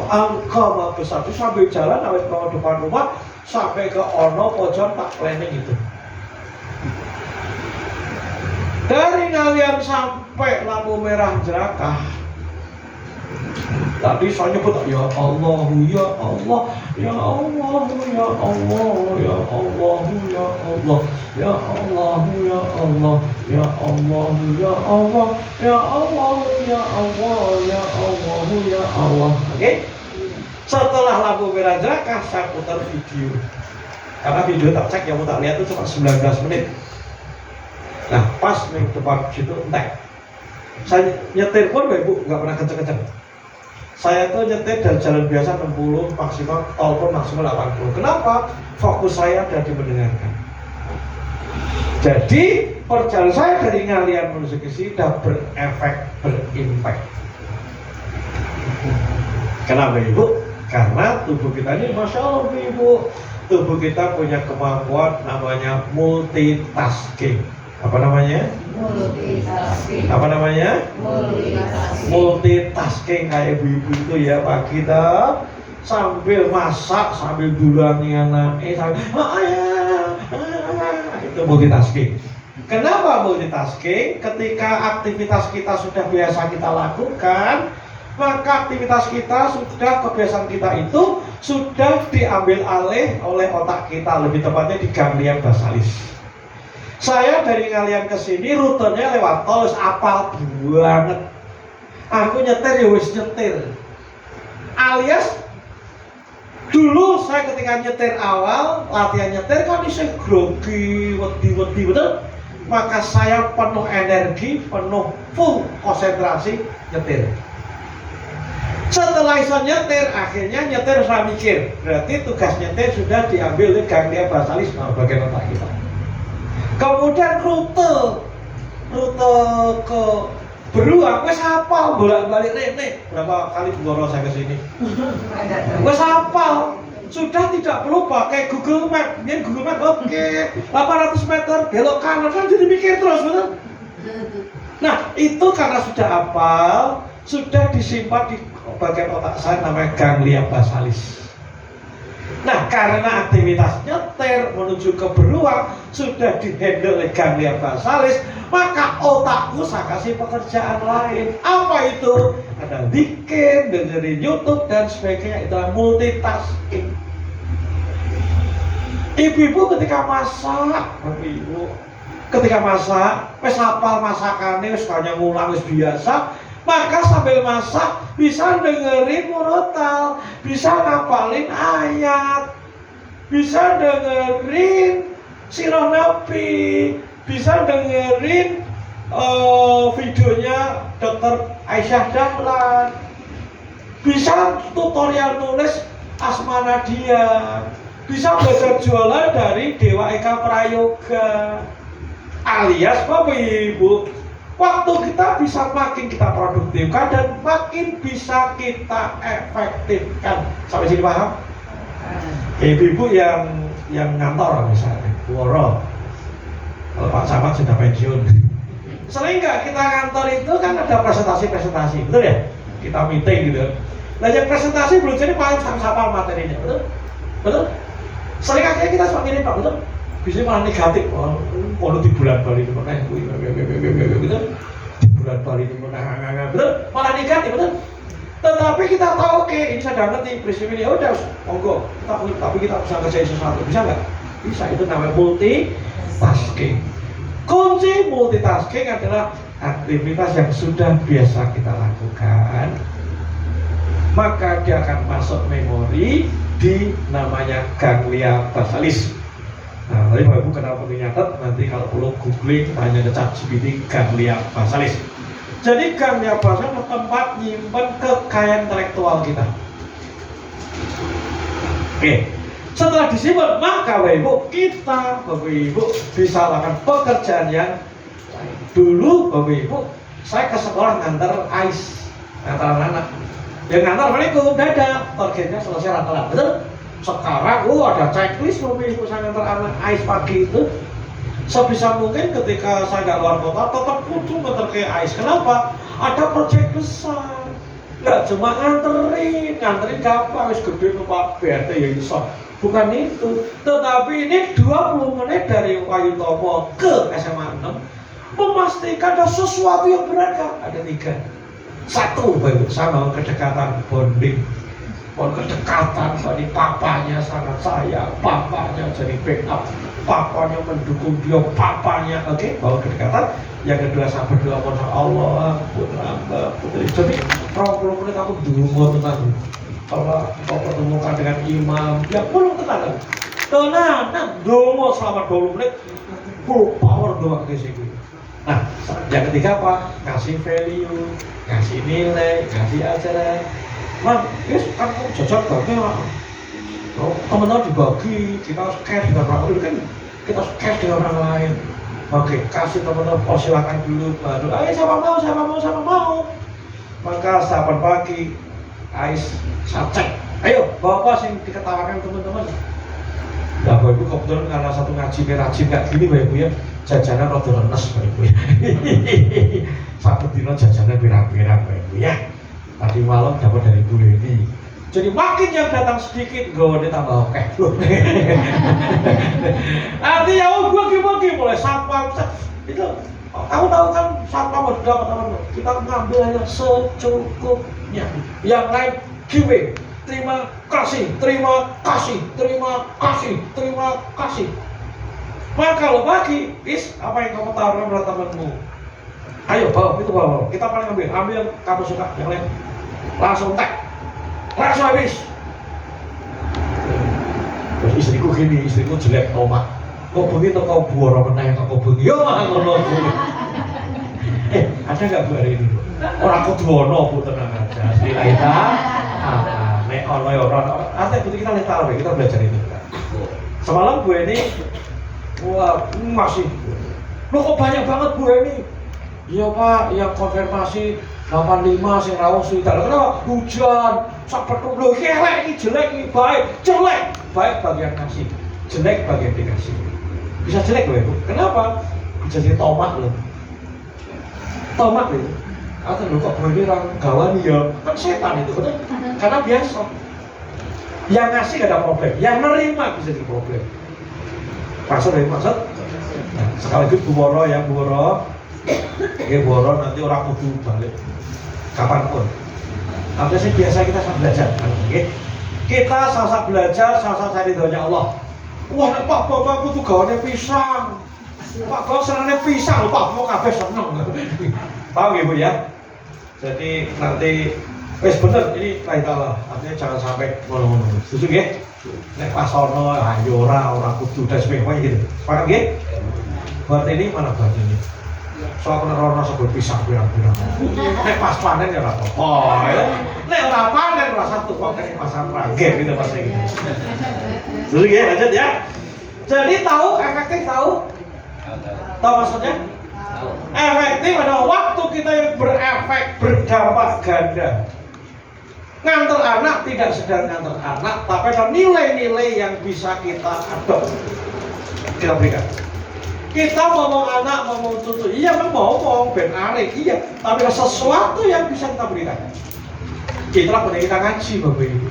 engkau maha besar. Itu sambil jalan awet ke depan rumah sampai ke Ono pojok tak planning itu. Dari Ngalian sampai lampu merah Jerakah. Tadi saya nyebut ya Allah, ya Allah, ya Allah, ya Allah, ya Allah, ya Allah, ya Allah, ya Allah, ya Allah, ya Allah, ya Allah, ya Allah, ya Allah, ya Allah. Oke? Setelah lampu merah Jerakah saya putar video. Karena video tak cek yang mau tak lihat itu cuma 19 menit. Nah, pas di depan situ entek. Saya nyetir pun Bapak Ibu nggak pernah kenceng-kenceng. Saya tuh nyetir dari jalan biasa 60 maksimal, tol pun maksimal 80. Kenapa? Fokus saya ada di mendengarkan. Jadi perjalanan saya dari Ngalian menuju ke sini sudah berefek, berimpact. Kenapa Ibu? Karena tubuh kita ini, Masya Allah Ibu, tubuh kita punya kemampuan namanya multitasking. Apa namanya? Multitasking. Apa namanya? Multitasking. Multitasking kayak ibu-ibu itu ya, pagi kita sambil masak, sambil dulangi anak, sambil itu multitasking. Kenapa multitasking? Ketika aktivitas kita sudah biasa kita lakukan, maka aktivitas kita sudah, kebiasaan kita itu sudah diambil alih oleh otak kita, lebih tepatnya di ganglion basalis. Saya dari Ngalian ke sini rutenya lewat tol, apal banget. Aku nyetir ya wis nyetir. Alias dulu saya ketika nyetir awal, latihan nyetir kan isih grogi, wedi-wedi, betul? Maka saya penuh energi, penuh full konsentrasi nyetir. Setelah iso nyetir, akhirnya nyetir saya mikir. Berarti tugas nyetir sudah diambil oleh ganglion basalis, bagian otak kita. Kemudian rute ke Beruang, wes hafal bolak-balik rene. Berapa kali Boro saya ke sini? Wes hafal. Sudah tidak perlu pakai Google Map. Ini Google Map oke. 800 meter belok kanan kan jadi mikir terus, betul? Nah, itu karena sudah hafal, sudah disimpan di bagian otak saya namanya ganglia basalis. Nah, karena aktivitas nyetir menuju ke Beruang sudah dihandle oleh ganglia basalis, maka otakku saya kasih pekerjaan lain. Apa itu? Ada bikin, dengerin YouTube dan sebagainya. Itu multitasking. Ibu-ibu ketika masak, wis hafal masakannya, wis banyak ngulang, wis biasa. Maka sambil masak bisa dengerin murotal, bisa ngapalin ayat, bisa dengerin sirah Nabi, bisa dengerin videonya Dr. Aisyah Dahlan, bisa tutorial nulis Asma Nadia, bisa belajar jualan dari Dewa Eka Prayoga, alias Bapak Ibu. Waktu kita bisa makin kita produktifkan dan makin bisa kita efektifkan. Sampai sini paham? Ibu-ibu yang ngantor misalnya, Woro. Kalau Pak Camat sudah pensiun. Sering nggak kita kantor itu kan ada presentasi, betul ya? Kita meeting gitu. Nah yang presentasi belum jadi paling sama materinya, betul? Sering akhirnya kita semakin Pak, betul? Bisa malah negatif, kalau di bulan Bali itu pernah, betul? Di bulan Bali itu pernah, betul? Malah negatif, betul? Tetapi kita tahu, oke, ini saya udah ngerti prinsip ini, ya udah, monggo. Tapi kita bisa kerjain sesuatu, bisa nggak? Bisa, itu namanya multitasking. Kunci multitasking adalah aktivitas yang sudah biasa kita lakukan, maka dia akan masuk memori di namanya ganglia basalis. Nah, tadi Bapak Ibu kenapa perlu nyatet, nanti kalau perlu googling, tanya ke ChatGPT ganglia basalis. Jadi ganglia basalis adalah tempat nyimpen kekayaan intelektual kita. Oke, setelah disimpan, maka Bapak Ibu bisa lakukan pekerjaan yang lain. Dulu Bapak Ibu, saya ke sekolah ngantar ngantar anak. Yang ngantar mereka udah ada targetnya selesai rata-rata, betul? Sekarang ada checklist Bapak Ibu, saya ngantar anak AIS pagi itu. Sebisa mungkin ketika saya nggak luar kota, tetap kudu ngantar ke AIS. Kenapa? Ada proyek besar. Nggak cuma nganterin gampang, wis gede numpak BRT ya iso. Bukan itu, tetapi ini 20 menit dari Wayu Tomo ke SMA 6 memastikan ada sesuatu yang beragam. Ada 3. 1, Bapak Ibu, saya mau kedekatan bonding. Kedekatan dari papanya sangat sayang, papanya jadi backup, papanya mendukung dia, papanya bawa kedekatan. Yang kedua saya berdoa pada Allah, putri. Jadi 20 menit aku dulu tenang. Kalau kau pertemukan dengan imam, ya perlu tenang. Tenang, doa selama 20 menit, full power doa ke sini. Nah, yang ketiga apa? Kasih value, kasih nilai, kasih ajaran. Mas, kan jajak banget. Teman-teman dibagi, kita share dengan orang lain kan, kita share dengan orang lain. Oke, kasih teman-teman, silakan dulu, baru, ayo siapa mau. Maka 8 pagi, AIS saya cek, ayo bawa yang diketawakan teman-teman. Nah Bapak Ibu kebetulan karena satu ngaji rajin kayak gini Bapak Ibu ya, jajanan rada renes Bapak Ibu ya. Satu dino jajanan pirang-pirang Bapak Ibu ya. Tadi malam dapat dari Bu Leni. Jadi makin yang datang sedikit, gue tambah oke. Artinya bagi-bagi mulai satpam itu. Kamu tahu kan satpam ada berapa teman? Kita ngambil hanya secukupnya. Yang lain giving. Terima kasih. Maka kalau bagi, apa yang kamu tawarkan pada temanmu? Ayo bawa, kita paling ambil kamu suka, yang lain langsung habis. Terus istriku jelek tomat. Kau begitu kau buara menang kau bengi. Yo mah ngono. Ada nggak Bu hari ini? Orang kuduono Bu, tenang aja. Sila kita. Nek ono ya ora. Kita belajar itu. Semalam Bu ini Wah, masih. Loh kok banyak banget Bu ini? Iya Pak, yang konfirmasi 85 sing rawuh sudah. Kenapa? Hujan, sak petuk lho elek iki jelek iki baik. Jelek baik bagian kasih, jelek bagian dikasih. Bisa jelek loh ya Bu. Kenapa? Bisa jadi tomat loh. Tomat itu. Atau lho kok ini orang gawani ya? Kan setan itu, betul? Karena biasa. Yang ngasih gak ada problem, yang nerima bisa jadi problem. Maksud dari maksud? Nah, sekaligus Bu Woro ya Bu Woro. Oke Bu Woro nanti orang kudu balik kapanpun. Tapi sih biasa kita sama belajar, oke? Kita sama belajar, sama cari doanya Allah. Wah, Pak Bapakku tuh gawannya pisang. Pak Bapak senangnya pisang, Pak mau kabeh seneng. Paham ya Bu ya? Jadi nanti wes bener ini kaitanlah, artinya jangan sampai ngono-ngono. Setuju nggih? Nek pas ono ayo ora kudu dan sebagainya gitu. Paham nggih? Buat ini mana buat ini? Soal penerono sebut pisang pirang-pirang. Nek pas panen ya ora apa-apa. Oh, ya. Nek ora panen ora satu kok nek pasang ragem gitu pasti gitu. Setuju nggih? Lanjut ya. Jadi tahu efektif tahu? Tahu maksudnya? Efektif adalah waktu kita yang berefek, berdampak ganda. Ngantar anak tidak sedang ngantar anak, tapi ada nilai-nilai yang bisa kita adopt, kita berikan. Kita ngomong anak, ngomong cucu, iya memang ngomong ben arek, iya, tapi ada sesuatu yang bisa kita berikan. Itulah penting kita ngaji Bapak Ibu.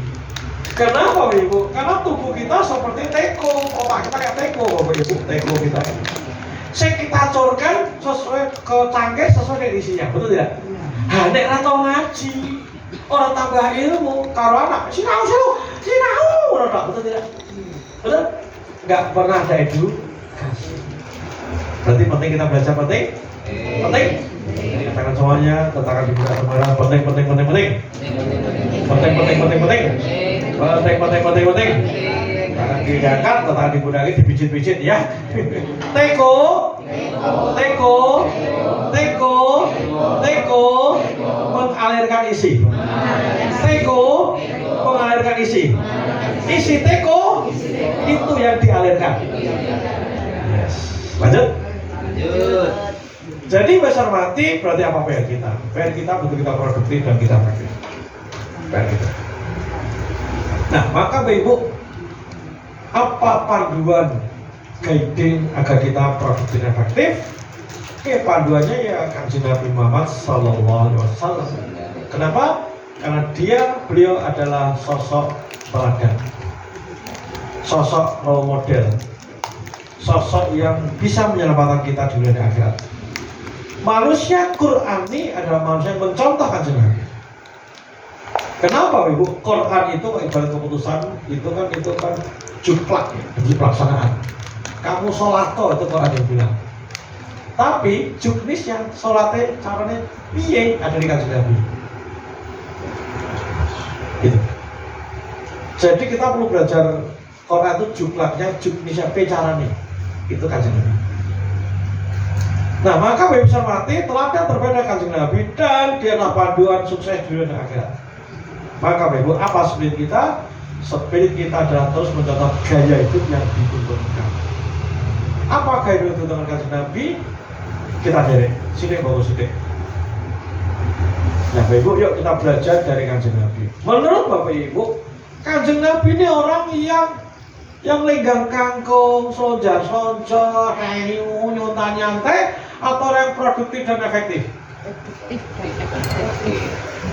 Kenapa Bapak Ibu? Karena tubuh kita seperti teko, otak kita kayak teko Bapak Ibu, teko kita. Saya kita acorkan sesuai ke cangkir sesuai dengan isinya, betul tidak? Nek ra tau ngaji, orang tambah ilmu, karo anak, sinau, orang tak betul tidak? Betul? Nggak pernah ada edukasi. Berarti penting kita belajar penting? Penting? Katakan semuanya, tentang di bulan Ramadan, penting. Tangan kiri diangkat, tangan dibundaki, dipijit-pijit ya. Teko, mengalirkan isi. Teko, mengalirkan isi. Isi teko, itu yang dialirkan. Yes. Lanjut. Jadi besar mati berarti apa PR kita? PR kita betul kita produktif dan kita efektif. PR kita. Nah, maka Bapak Ibu, apa panduan guiding agar kita produktif dan efektif? Oke, panduannya ya Kanjeng Nabi Muhammad SAW. Kenapa? Karena beliau adalah sosok teladan, sosok role model, sosok yang bisa menyelamatkan kita di dunia dan akhirat. Manusia Qur'ani adalah manusia yang mencontoh Kanjeng Nabi. Kenapa Ibu? Quran itu ibarat keputusan, itu kan juplak ya, pelaksanaan. Kamu sholat itu Quran yang bilang. Tapi juknisnya, sholatnya, caranya piye ada di Kanjeng Nabi. Gitu. Jadi kita perlu belajar Quran itu juplaknya, juknisnya, caranya. Itu Kanjeng Nabi. Nah, maka Bapak bisa mati teladan berbeda Kanjeng Nabi dan dia adalah panduan sukses di dunia dan akhirat. Maka Bapak Ibu, apa spirit kita? Spirit kita adalah terus mencontoh gaya hidup yang dituntunkan. Apa gaya hidup dituntunkan Kanjeng Nabi? Kita derek, sini bagus sini. Nah Bapak Ibu, yuk kita belajar dari Kanjeng Nabi. Menurut Bapak Ibu, Kanjeng Nabi ini orang yang lenggang kangkung, sonja, hayu, nyantai, atau orang yang produktif dan efektif?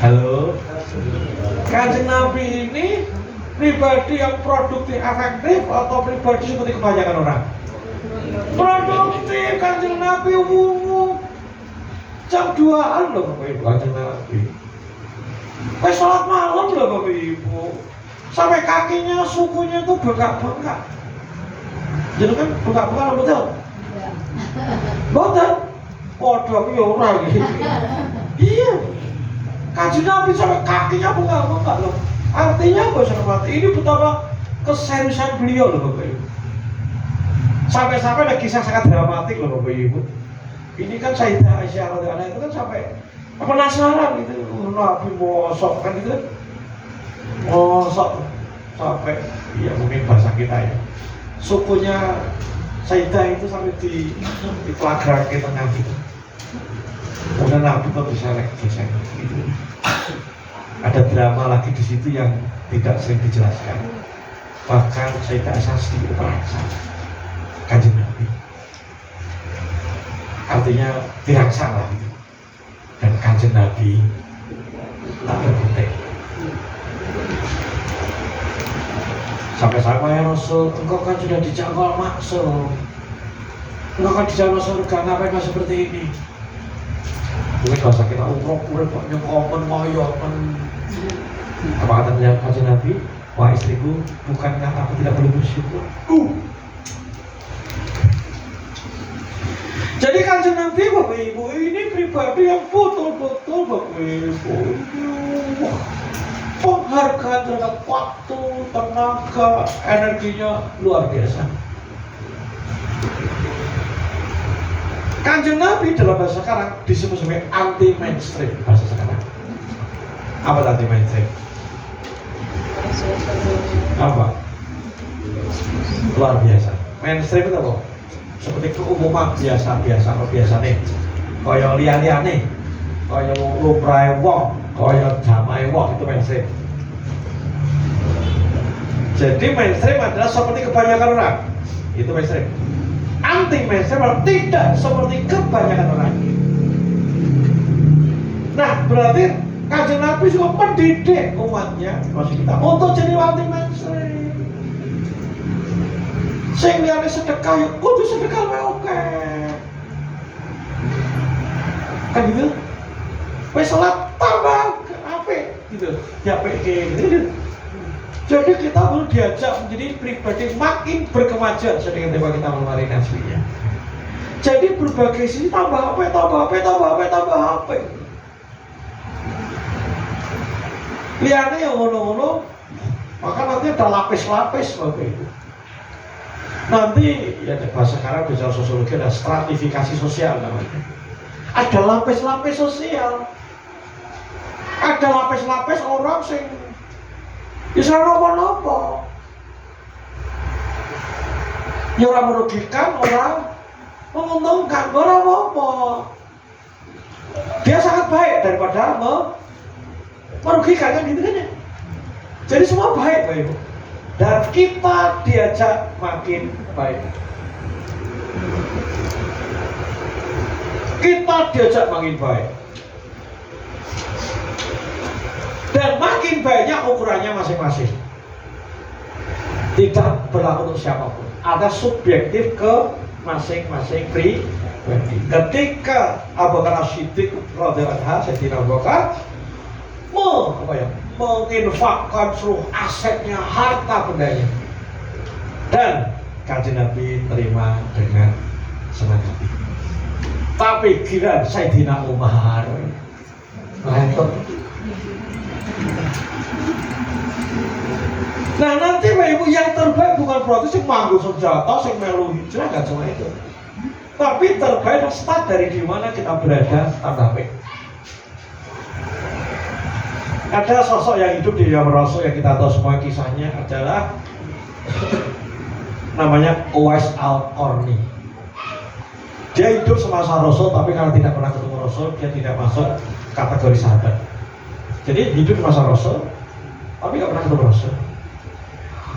Halo? Kanjeng Nabi ini pribadi yang produktif, efektif, atau pribadi seperti kebanyakan orang? Produktif. Kanjeng Nabi wungu jam 2-an loh Bapak Ibu. Kanjeng Nabi sholat malam loh Bapak Ibu, sampai kakinya, sukunya itu bengkak-bengkak. Jadi kan bengkak-bengkak betul? Betul? Waduh, ya orang gitu. Iya, Kanjeng Nabi sampai kakinya bengkak-bengkak loh. Artinya apa sahabat? Ini betapa keseriusan beliau loh Bapak Ibu. Sampai-sampai ada kisah sangat dramatik loh Bapak Ibu. Ini kan Sayyidah Aisyah radhiyallahu itu kan sampai penasaran gitu, Nabi mosok kan gitu. Mosok sampai ya mungkin bahasa kita ya. Sukunya Sayyidah itu sampai di pelajaran kita Nabi. Kemudian Nabi kok bisa gesek gitu. Ada drama lagi di situ yang tidak sering dijelaskan. Bahkan Sayyidah Aisyah sedikit terangsang Kanjeng Nabi. Artinya dirangsang lah gitu. Dan Kanjeng Nabi tak berkutik. Sampai-sampai ya Rasul, engkau kan sudah dijangkau maksud. Engkau kan dijangkau surga, ngapain masih seperti ini? Mungkin bahasa kita urip kok nyengkomen ngoyoten. Apa katanya Kanjeng Nabi? Wah istriku, bukankah aku tidak perlu bersyukur? Jadi Kanjeng Nabi Bapak Ibu ini pribadi yang betul-betul Bapak Ibu penghargaan terhadap waktu, tenaga, energinya luar biasa. Kanjeng Nabi dalam bahasa sekarang disebut sebagai anti mainstream bahasa sekarang. Apa anti mainstream? Apa? Luar biasa. Mainstream itu apa? Seperti keumuman biasa nih. Kaya liane, kaya lumrahe wong, kaya jamahe wong itu mainstream. Jadi mainstream adalah seperti kebanyakan orang. Itu mainstream. Anti mainstream adalah tidak seperti kebanyakan orang. Nah, berarti Kanjeng Nabi juga mendidik umatnya, maksud kita, untuk jadi anti mainstream. Sing liyane sedekah ya kudu sedekah wae oke. Kan gitu. Wis salat tambah apik gitu. Diapik gitu. Jadi kita perlu diajak menjadi pribadi makin berkemajuan sedang tema kita melalui aslinya. Jadi berbagai sisi tambah apa. Lihatnya yang ngono-ngono, maka nanti ada lapis-lapis Bapak Ibu. Nanti ya bahasa sekarang bicara sosiologi ada stratifikasi sosial namanya. Ada lapis-lapis sosial. Ada lapis-lapis orang sing bisa nopo-nopo. Ya orang merugikan, orang menguntungkan, orang apa. Dia sangat baik daripada merugikan kan gitu kan ya. Jadi semua baik Pak Ibu. Dan kita diajak makin baik. Kita diajak makin baik. Dan makin banyak ukurannya masing-masing. Tidak berlaku untuk siapapun. Ada subjektif ke masing-masing pribadi. Ketika Abu Bakar As-Siddiq radhiyallahu anhu, Sayyidina Abu Bakar menginfakkan seluruh asetnya, harta bendanya, dan Kanjeng Nabi terima dengan senang hati. Tapi kira Sayyidina Umar lentok. Nah nanti Bapak Ibu yang terbaik bukan berarti sing manggo senjata, sing melu hijrah, gak cuma itu. Tapi terbaik start dari dimana kita berada tambah baik. Ada sosok yang hidup di zaman Rasul yang kita tahu semua kisahnya adalah namanya Uwais Al-Qarni. Dia hidup semasa Rasul tapi karena tidak pernah ketemu Rasul dia tidak masuk kategori sahabat. Jadi hidup di masa Rasul tapi tidak pernah ketemu Rasul.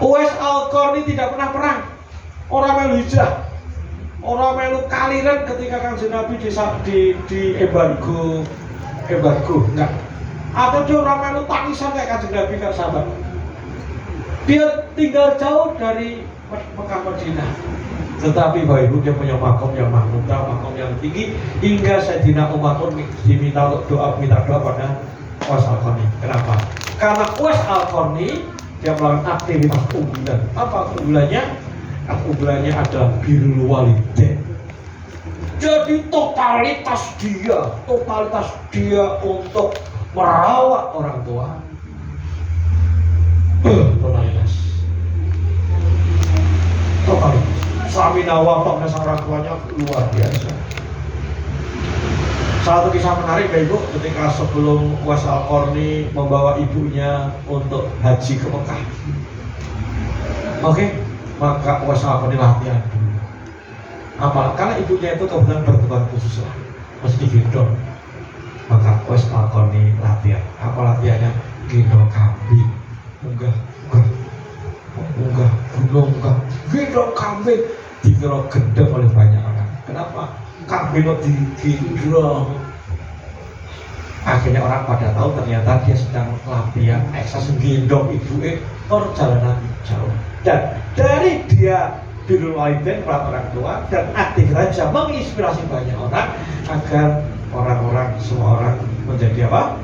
Uwais Al-Qarni tidak pernah perang, orang melu hijrah, orang melu kaliran ketika Kanjeng Nabi di embargo enggak. Atau dia orang melu tangisan kayak Kanjeng Nabi kan sahabat. Dia tinggal jauh dari Mekah Madinah. Tetapi Bapak Ibu dia punya makom yang mahmudah, makom yang tinggi hingga Sayyidina Umar pun diminta untuk minta doa pada Uwais Al-Qarni. Kenapa? Karena Uwais Al-Qarni dia melakukan aktivitas unggulan. Apa unggulannya? Unggulannya adalah birrul walidain. Jadi totalitas dia untuk merawat orang tua. Totalitas. Samina wafaknya sang orang tuanya luar biasa. Satu kisah menarik Bapak Ibu, ketika sebelum Uwais Al-Qarni membawa ibunya untuk haji ke Mekah. Oke, maka Uwais Al-Qarni latihan dulu. Apalagi karena ibunya itu kebetulan berkebutuhan khusus lah, mesti digendong. Maka wes lakoni latihan. Apa latihannya? Gendong kambing, munggah gunung, gendong kambing, dikira gendong oleh banyak orang. Kenapa? Kambing kok digendong? Akhirnya orang pada tahu ternyata dia sedang latihan eksersis gendong ibunya perjalanan jauh. Dan dari dia birrul walidain kepada orang tua dan aktivitas bisa menginspirasi banyak orang agar orang-orang semua orang menjadi apa?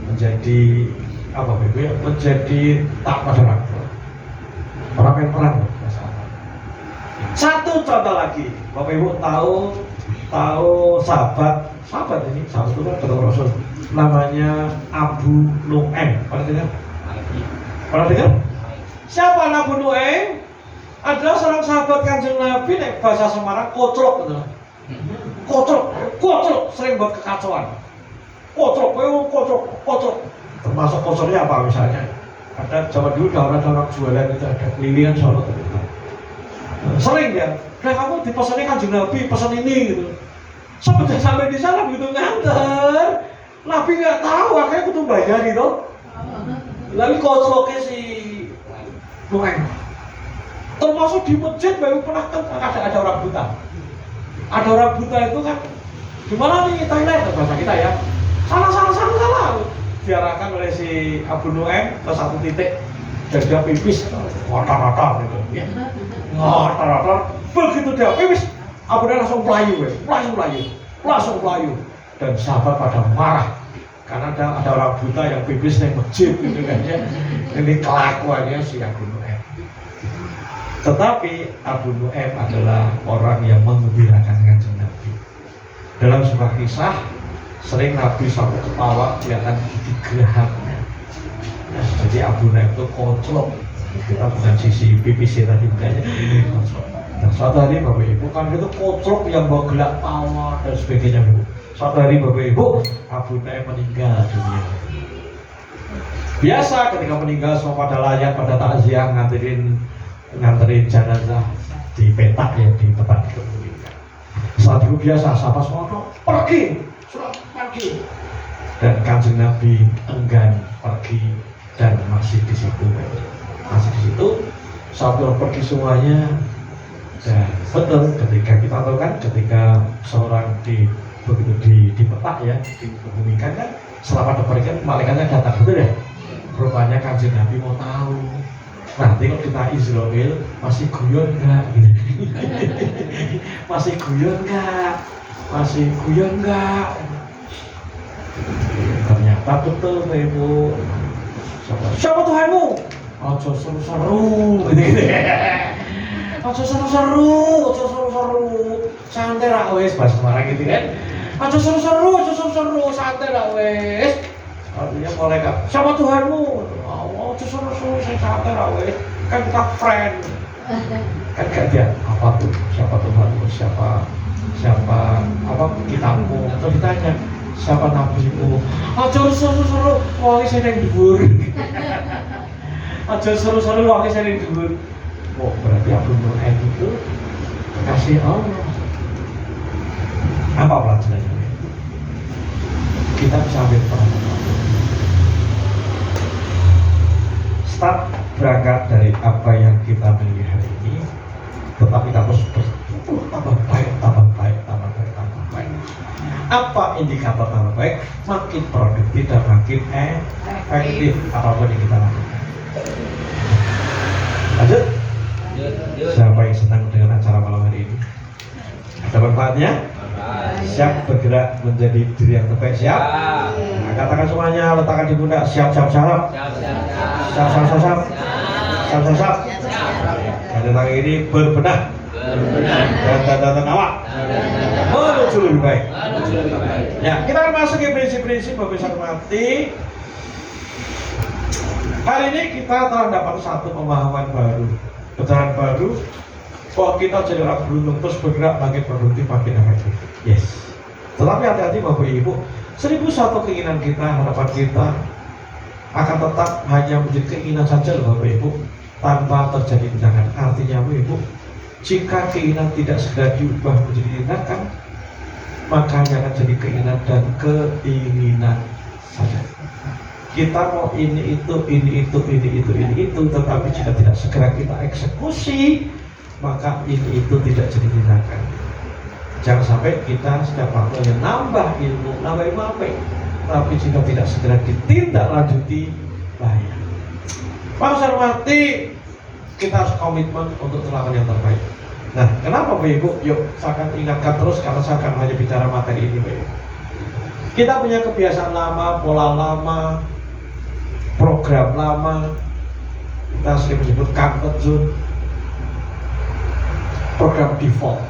Menjadi apa Ibu ya? Menjadi taat pada orang tua. Orang yang perang masalah. Satu contoh lagi, Bapak Ibu tahu sahabat ini sahabat itu kan ketemu Rasul, namanya Abu Nu'aim. Pernah dengar? Siapa Abu Nu'aim? Adalah seorang sahabat Kanjeng Nabi, nek bahasa Semarang kocrok gitu. Kocrok sering buat kekacauan. Kocrok. Termasuk kocroknya apa misalnya? Ada zaman dulu orang jualan itu ada kelilingan Solo gitu. Sering dia, kamu dipesannya Kanjeng Nabi, pesan ini gitu. Sampai di sana begitu nganter, Nabi nggak tahu, akhirnya kudu bayar itu. Lalu kocroknya si Nu'aim. Termasuk di masjid baru pernah kan ada orang buta. Ada orang buta itu kan gimana nih Thailand bahasa kita ya. Salah. Diarahkan oleh si Abu Nu'aim ke satu titik dan dia pipis rata-rata gitu. Rata-rata begitu dia pipis, Abu Nu'aim langsung pelayu. Dan sahabat pada marah karena ada orang buta yang pipis di masjid gitu kan ya. Ini kelakuannya si Abu Nu'aim. Tetapi Abu Nu'aim adalah orang yang menggembirakan Kanjeng Nabi. Dalam sebuah kisah, sering Nabi sampai ketawa kelihatan gigi gerahaknya. Jadi Abu Nu'aim itu koclok. Kita bukan sisi pipis tadi bukannya koclok. Nah, suatu hari Bapak Ibu kan itu koclok yang bawa gelak tawa dan sebagainya Bu. Suatu hari Bapak Ibu, Abu Nu'aim meninggal dunia. Biasa ketika meninggal semua pada layak, pada takziah nganterin jenazah di petak ya, di tempat dikebumikan. Saat itu biasa sahabat semua pergi dan Kanjeng Nabi enggan pergi dan masih di situ. Sampai pergi semuanya. Dan betul ketika kita tahu kan, ketika seorang begitu di petak ya, dikebumikan kan, selama pergi kan malaikatnya datang, betul ya? Rupanya Kanjeng Nabi mau tahu nanti kalau kita Israel masih guyon nggak gitu. masih guyon nggak. Ternyata betul Ibu. Siapa Tuhanmu? Ojo seru-seru gitu. Ojo seru-seru. Santai ra wis bahasa Semarang gitu kan. Ojo seru-seru, santai ra wis. Artinya malaikat, siapa Tuhanmu? Oh, seru-seru, saya santai ra wis. Kan kita friend. Kan gak dia, apa tuh? Siapa Tuhanmu? Siapa kitabmu? Atau ditanya, siapa nabimu? Aja seru-seru, wangi saya yang dhuwur. Aja seru-seru, wangi saya yang dhuwur. Oh, berarti Abu Nu'aim itu kasih Allah. Apa pelajarannya? Kita bisa ambil pelajaran. Start berangkat dari apa yang kita miliki hari ini, tetapi kita terus tambah baik. Apa indikator tambah baik? Makin produktif dan makin efektif apapun yang kita lakukan. Lanjut. Siapa yang senang dengan acara malam hari ini? Ada manfaatnya? Siap bergerak menjadi diri yang terbaik? Siap? Nah, katakan semuanya, letakkan di pundak. Siap. Dan tangan ini berbenah dan tanda awak menuju lebih baik. Ya, kita akan masuk ke prinsip-prinsip Bapak Ibu hormati. Hari ini kita telah dapat satu pemahaman baru, keterangan baru bahwa kita jadi orang beruntung, terus bergerak makin produktif, makin efektif. Yes. Tetapi hati-hati Bapak Ibu, 1001 keinginan kita, harapan kita akan tetap hanya menjadi keinginan saja loh Bapak Ibu, tanpa terjadi tindakan. Artinya Bapak Ibu, Jika keinginan tidak segera diubah menjadi tindakan, maka hanya akan jadi keinginan dan keinginan saja. Kita mau ini itu, tetapi jika tidak segera kita eksekusi, maka ini itu tidak jadi tindakan. Jangan sampai kita setiap waktunya nambah ilmu, tapi jika tidak segera ditindaklanjuti, bahaya. Maka hormati, kita harus komitmen untuk melakukan yang terbaik. Nah, kenapa Bapak Ibu? Yuk, saya akan ingatkan terus karena saya akan hanya bicara materi ini, Bapak Ibu. Kita punya kebiasaan lama, pola lama, program lama, kita sering menyebut comfort zone, program default.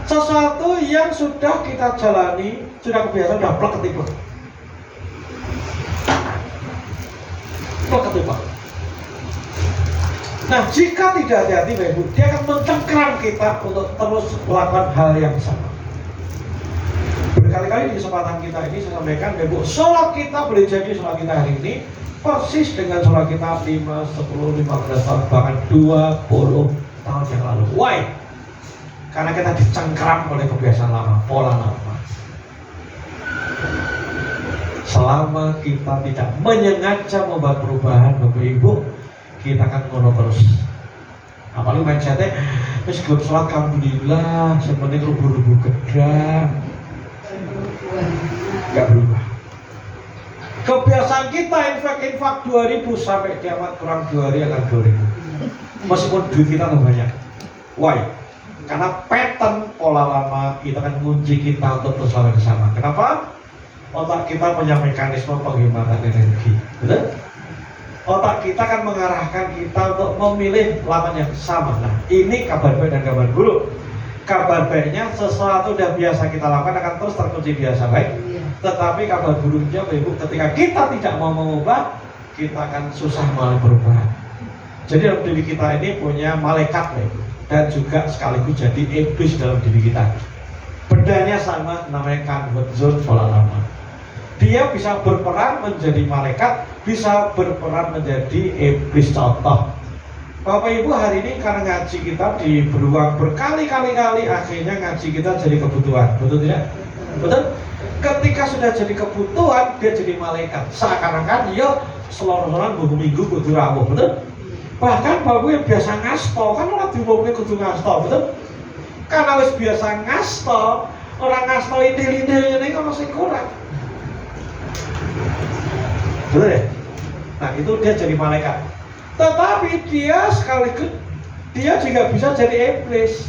Sesuatu yang sudah kita jalani, sudah kebiasaan, sudah plek ketiplek. Nah, jika tidak hati-hati, Bapak Ibu, dia akan mencengkram kita untuk terus melakukan hal yang sama. Berkali-kali di kesempatan kita ini saya sampaikan, Bapak Ibu, sholat kita boleh jadi sholat kita hari ini persis dengan sholat kita 5, 10, 15 tahun, bahkan 20 tahun yang lalu. Why? Karena kita dicengkram oleh kebiasaan lama, pola lama. Selama kita tidak menyengaja membuat perubahan, Bapak Ibu, kita akan ngono terus. Apalagi mindsetnya, terus gelap sholat, alhamdulillah, sebenarnya rubuh-rubuh gedang, gak berubah. Kebiasaan kita infak 2000 sampai kiamat kurang 2 hari akan 2000. Meskipun duit kita lebih banyak. Why? Karena pattern pola lama itu akan kunci kita untuk terus selalu bersama. Kenapa? Otak kita punya mekanisme penghematan energi, betul? Otak kita akan mengarahkan kita untuk memilih lawan yang sama. Nah, ini kabar baik dan kabar buruk. Kabar baiknya sesuatu yang biasa kita lakukan akan terus terkunci biasa baik. Tetapi kabar buruknya, Bapak Ibu, ketika kita tidak mau mengubah, kita akan susah mengalami perubahan. Jadi dalam diri kita ini punya malaikat, Bapak Ibu, dan juga sekaligus jadi iblis dalam diri kita. Bedanya sama, namanya comfort zone, pola lama. Dia bisa berperan menjadi malaikat, bisa berperan menjadi iblis. Contoh, Bapak Ibu hari ini karena ngaji kita di beruang berkali-kali, akhirnya ngaji kita jadi kebutuhan, betul tidak? Betul? Ketika sudah jadi kebutuhan, dia jadi malaikat. Seakan-akan dia selororan minggu kudu rawuh, betul? Bahkan Bapak Ibu yang biasa ngasto, kan orang diumumnya kudu ngasto, betul? Karena wis biasa ngasto, orang ngasto indil-indil ini kan masih kurang. Betul ya? Nah, itu dia jadi malaikat. Tetapi dia sekaligus dia juga bisa jadi iblis.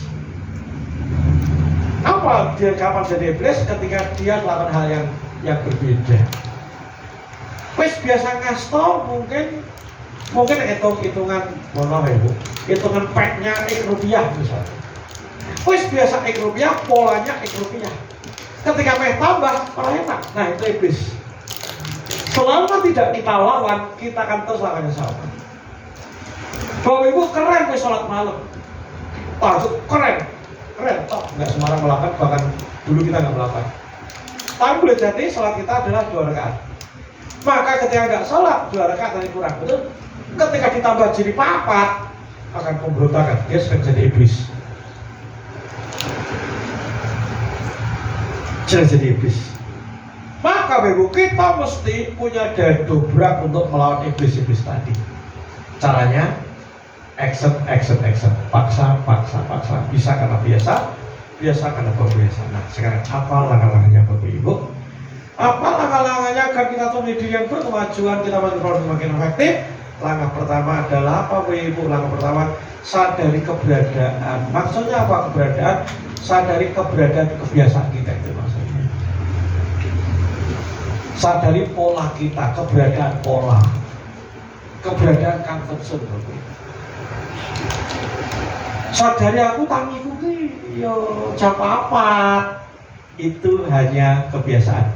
Apa dia kapan jadi iblis? Ketika dia melakukan hal yang berbeda. Wis biasa ngasto mungkin hitungan Ibu, hitungan petnya rupiah misalnya. Wis biasa rupiah, polanya rupiah. Ketika mau tambah, malah enak. Nah, itu iblis. Selama tidak kita lawan, kita akan terus lakukan yang sama. Bapak Ibu keren nih sholat malam, keren, toh nggak sembarang melakukan, bahkan dulu kita nggak melakukan. Tapi boleh jadi sholat kita adalah 2 rakaat. Maka ketika nggak sholat 2 rakaat tadi kurang, betul? Ketika ditambah jadi 4, akan pemberontakan, dia sering jadi iblis. Jadi iblis. Maka Bapak Ibu, kita mesti punya daya dobrak untuk melawan iblis-iblis tadi. Caranya action, paksa. Bisa karena biasa karena biasa. Nah, sekarang apa langkah-langkahnya Bapak Ibu? Apa langkah-langkahnya agar kita memiliki diri yang berkemajuan, kita makin efektif? Langkah pertama adalah apa Bapak Ibu? Langkah pertama, sadari keberadaan. Maksudnya apa keberadaan? Sadari keberadaan kebiasaan kita itu maksudnya. Sadari pola kita, keberadaan pola, keberadaan comfort zone. Sadari aku tangiku ki yo jam 4, itu hanya kebiasaan.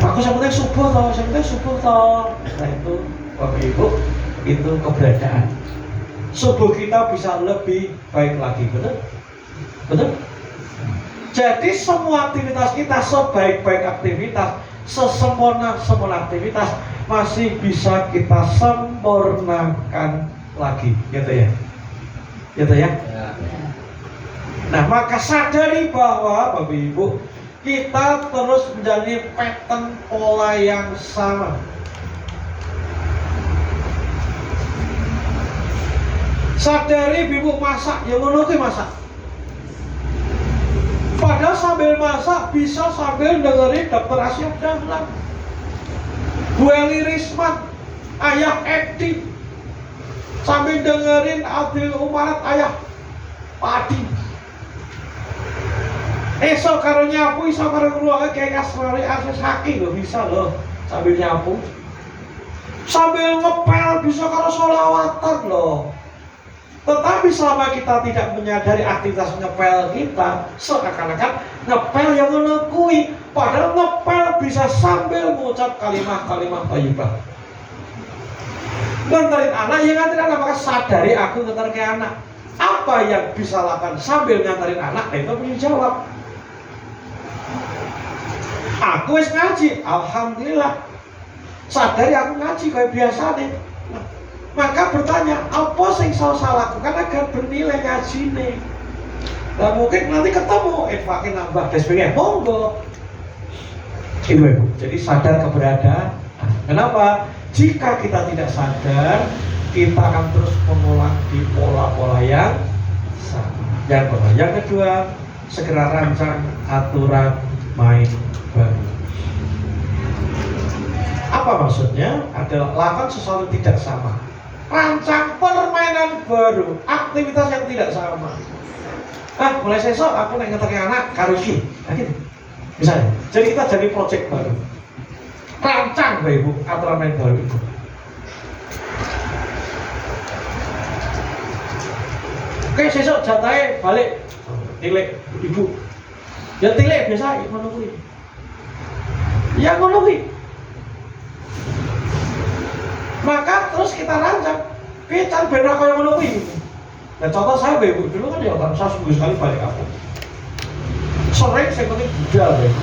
Aku sebenarnya subuh toh. Nah itu Bapak Ibu, itu keberadaan. Subuh kita bisa lebih baik lagi, betul? Jadi semua aktivitas kita, sebaik-baik aktivitas, sesempurna aktivitas, masih bisa kita sempurnakan lagi, gitu ya. gitu ya. Nah, maka sadari bahwa Bapak Ibu, kita terus menjalani pattern pola yang sama. Sadari Ibu masak, ya ngono kuwi masak. Padahal sambil masak bisa sambil dengerin Dr. Asyaf Dahlan, Bu Eli Risman, Ayah Edi, sambil dengerin Adil Umarat, Ayah Padi. Esok karo nyapu, iso karo keluarga kayak Asmari Asis Haki loh, bisa loh sambil nyapu. Sambil ngepel bisa karo sholawatan loh. Tetapi selama kita tidak menyadari aktivitas ngepel kita, seakan-akan ngepel yang menekui. Padahal ngepel bisa sambil mengucap kalimat-kalimat thayyibah. Nganterin anak, ya nganterin anak, maka sadari aku nganterin ke anak. Apa yang bisa lakukan sambil nganterin anak, itu punya jawab. Aku wis ngaji, alhamdulillah. Sadari aku ngaji kayak biasa nih. Maka bertanya, apa yang saya lakukan agar bernilai ngaji nih? Nah, mungkin nanti ketemu, infaknya nambah SPG, monggo. Itu Ibu. Jadi sadar keberadaan. Kenapa? Jika kita tidak sadar, kita akan terus mengulang di pola-pola yang sama. Yang kedua, segera rancang aturan main baru. Apa maksudnya? Adalah lakukan sesuatu tidak sama. Rancang permainan baru, aktivitas yang tidak sama. Mulai besok aku naik ngeterke anak karaoke. Nah gitu. Misalnya, jadi kita jadi project baru. Rancang Bapak Ibu aturan main baru itu. Oke, besok jatahnya balik. Tilik Ibu. Ya tilik biasa ngono kuwi. Ya ngono kuwi. Maka terus kita rancang, kita benar kaya ngono kuwi. Nah contoh saya Bapak Ibu dulu kan ya kan saya seminggu sekali balik kampung. Sore saya penting budal Bapak Ibu.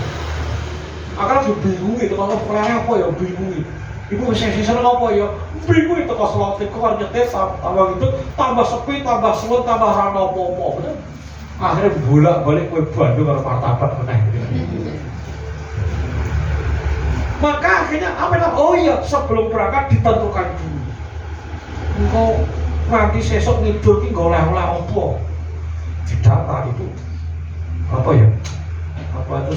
Akan lagi bingung itu kalau perang apa ya bingung. Ibu bisa sisa apa ya bingung itu kalau selotip keluar nyetir tambah gitu tambah sepi tambah sulit tambah rana apa-apa bener. Akhirnya bolak-balik kue Bandung karo martabak meneh. Maka akhirnya apa namanya? Oh iya, sebelum berangkat ditentukan dulu. Engkau nanti sesok ngidur ki goleh-oleh apa? Didata itu. Apa ya? Apa itu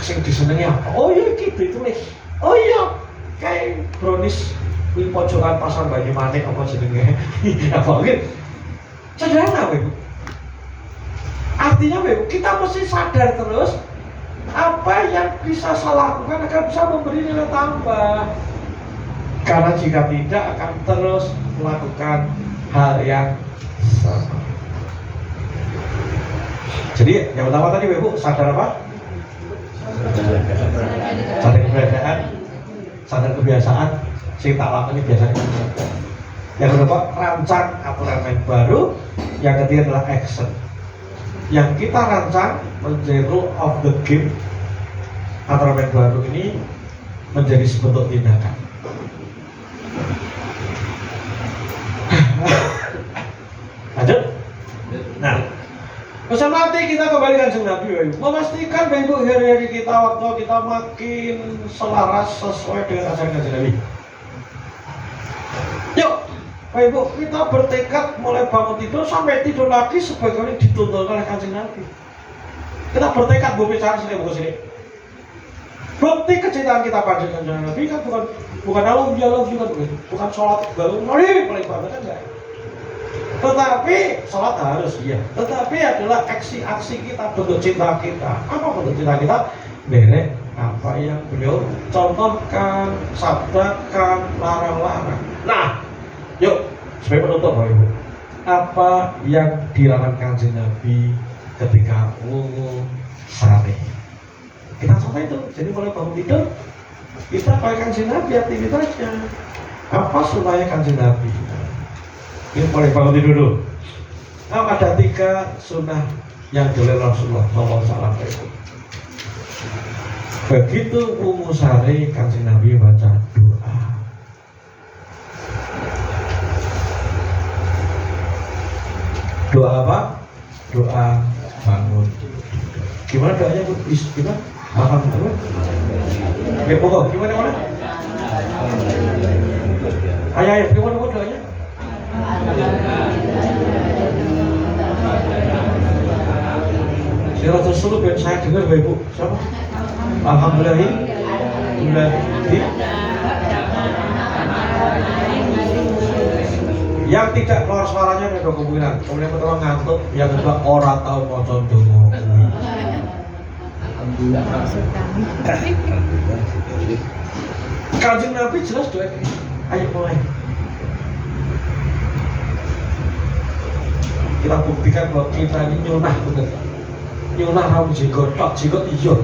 sing disenengi apa? Oh iya iki ditulis. Oh iya, kayak brownies di pojokan pasar Banyumanik apa jenenge? Apa gitu? Sederhana, Ibu. Artinya, Ibu, kita mesti sadar terus apa yang bisa saya lakukan agar bisa memberi nilai tambah. Karena jika tidak akan terus melakukan hal yang sama. Jadi yang pertama tadi Ibu sadar apa? Sadar keberadaan, sadar kebiasaan. Sing tak lakukan ini biasanya. Yang kedua rancang aturan main baru. Yang ketiga adalah action. Yang kita rancang menjadi rule of the game. Aturan main baru ini menjadi sebentuk tindakan. Lanjut. Nah, pesan mati kita kembali Kanjeng Nabi, memastikan Ibu hari-hari kita waktu kita makin selaras sesuai dengan ajaran Kanjeng Nabi. Yuk, Bapak Ibu, kita bertekad mulai bangun tidur sampai tidur lagi sebagaimana dituntut oleh Kanjeng Nabi. Kita bertekad berbicara sini buku sini. Bukti kecintaan kita pada Kanjeng Nabi kan bukan Allah juga bukan sholat baru paling banget kan enggak. Tetapi sholat harus iya. Tetapi adalah aksi-aksi kita, bentuk cinta kita. Apa bentuk cinta kita? Derek apa yang beliau contohkan, sabdakan, larang-larang. Nah, yuk sebagai penutup Bapak Ibu. Apa yang dilarang Kanjeng Nabi ketika wudhu sare? Kita contoh itu. Jadi mulai bangun tidur kita pakai Kanjeng Nabi aktivitasnya. Apa sunahnya Kanjeng Nabi? Ini mulai bangun tidur dulu. Nah, ada 3 sunnah yang dioleh Rasulullah SAW. Begitu wudhu sare Kanjeng Nabi baca doa. Doa apa? Doa bangun. Gimana doanya Bu? Gimana? Alhamdulillah. Oke, pokok gimana mana? Ayo, gimana doanya? Siratul Suluk yang saya dengar Bapak Ibu. Siapa? Alhamdulillah. Yang tidak keluar suaranya ada kemungkinan. Kemudian pertama ngantuk, yang kedua orang tahu mau contoh. Kanjeng Nabi jelas doa ini. Ayo mulai. Kita buktikan bahwa kita ini nyunah benar. Nyunah ramu jenggot, jenggot iya.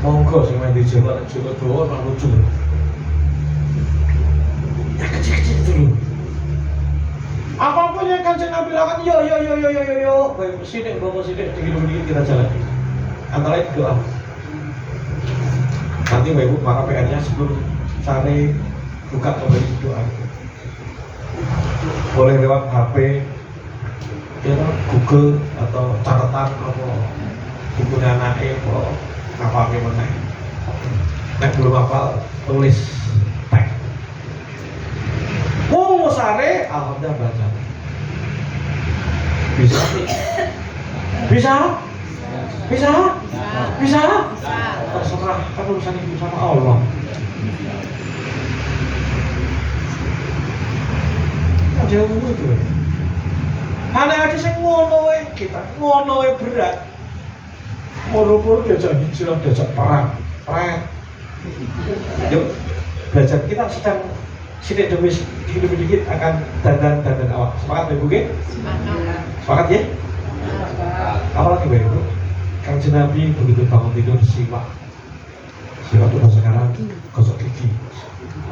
Monggo sing main di jenggot doa orang lucu. Ya kecil-kecil dulu. Apapun yang Kanjeng Nabi lakukan, yo. Baik sidik, bawa sidik, dikit-dikit kita jalan. Antara itu doa. Nanti Bapak Ibu maka PR-nya sebelum cari buka kembali doa. Boleh lewat HP, ya, Google atau catatan atau bukunya anaknya, atau apa mana. Nek belum hafal tulis teks. Mau sare, alhamdulillah baca. Bisa? Bisa? Bisa? Bisa? Terserah, kan urusan itu sama Allah. Jauh itu. Ana aja sing ngono kita ngono berat. Moro-moro diajak hijrah, diajak perang. Yuk, belajar kita sedang sidik demi dikit akan dandan awak. Semangat Ibu nggih? Semangat ya? Apalagi Ibu? Kanjeng Nabi begitu bangun tidur siwak. Siwak itu bahasa sekarang gosok gigi.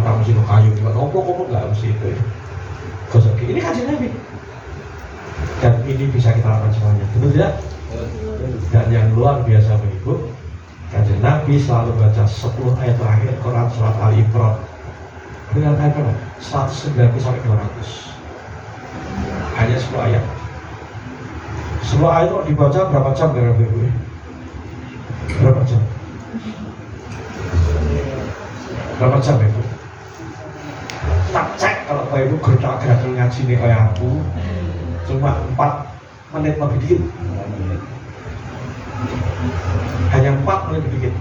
Orang mesti kayu, ngopo nggak mesti itu. Gosok gigi. Ini Kanjeng Nabi. Dan ini bisa kita lakukan semuanya. Betul tidak? Dan yang luar biasa Ibu, Kanjeng Nabi selalu baca 10 ayat terakhir Quran surat Ali Imran. Dengan ayat berapa? 190 sampai 200. Hanya 10 ayat. 10 ayat itu dibaca berapa jam kira-kira Ibu? Berapa jam? Berapa jam Ibu? Tak cek kalau Bapak Ibu gerak-gerak ngaji nih kayak aku cuma 4 menit lebih dikit. Hanya 4 menit lebih dikit.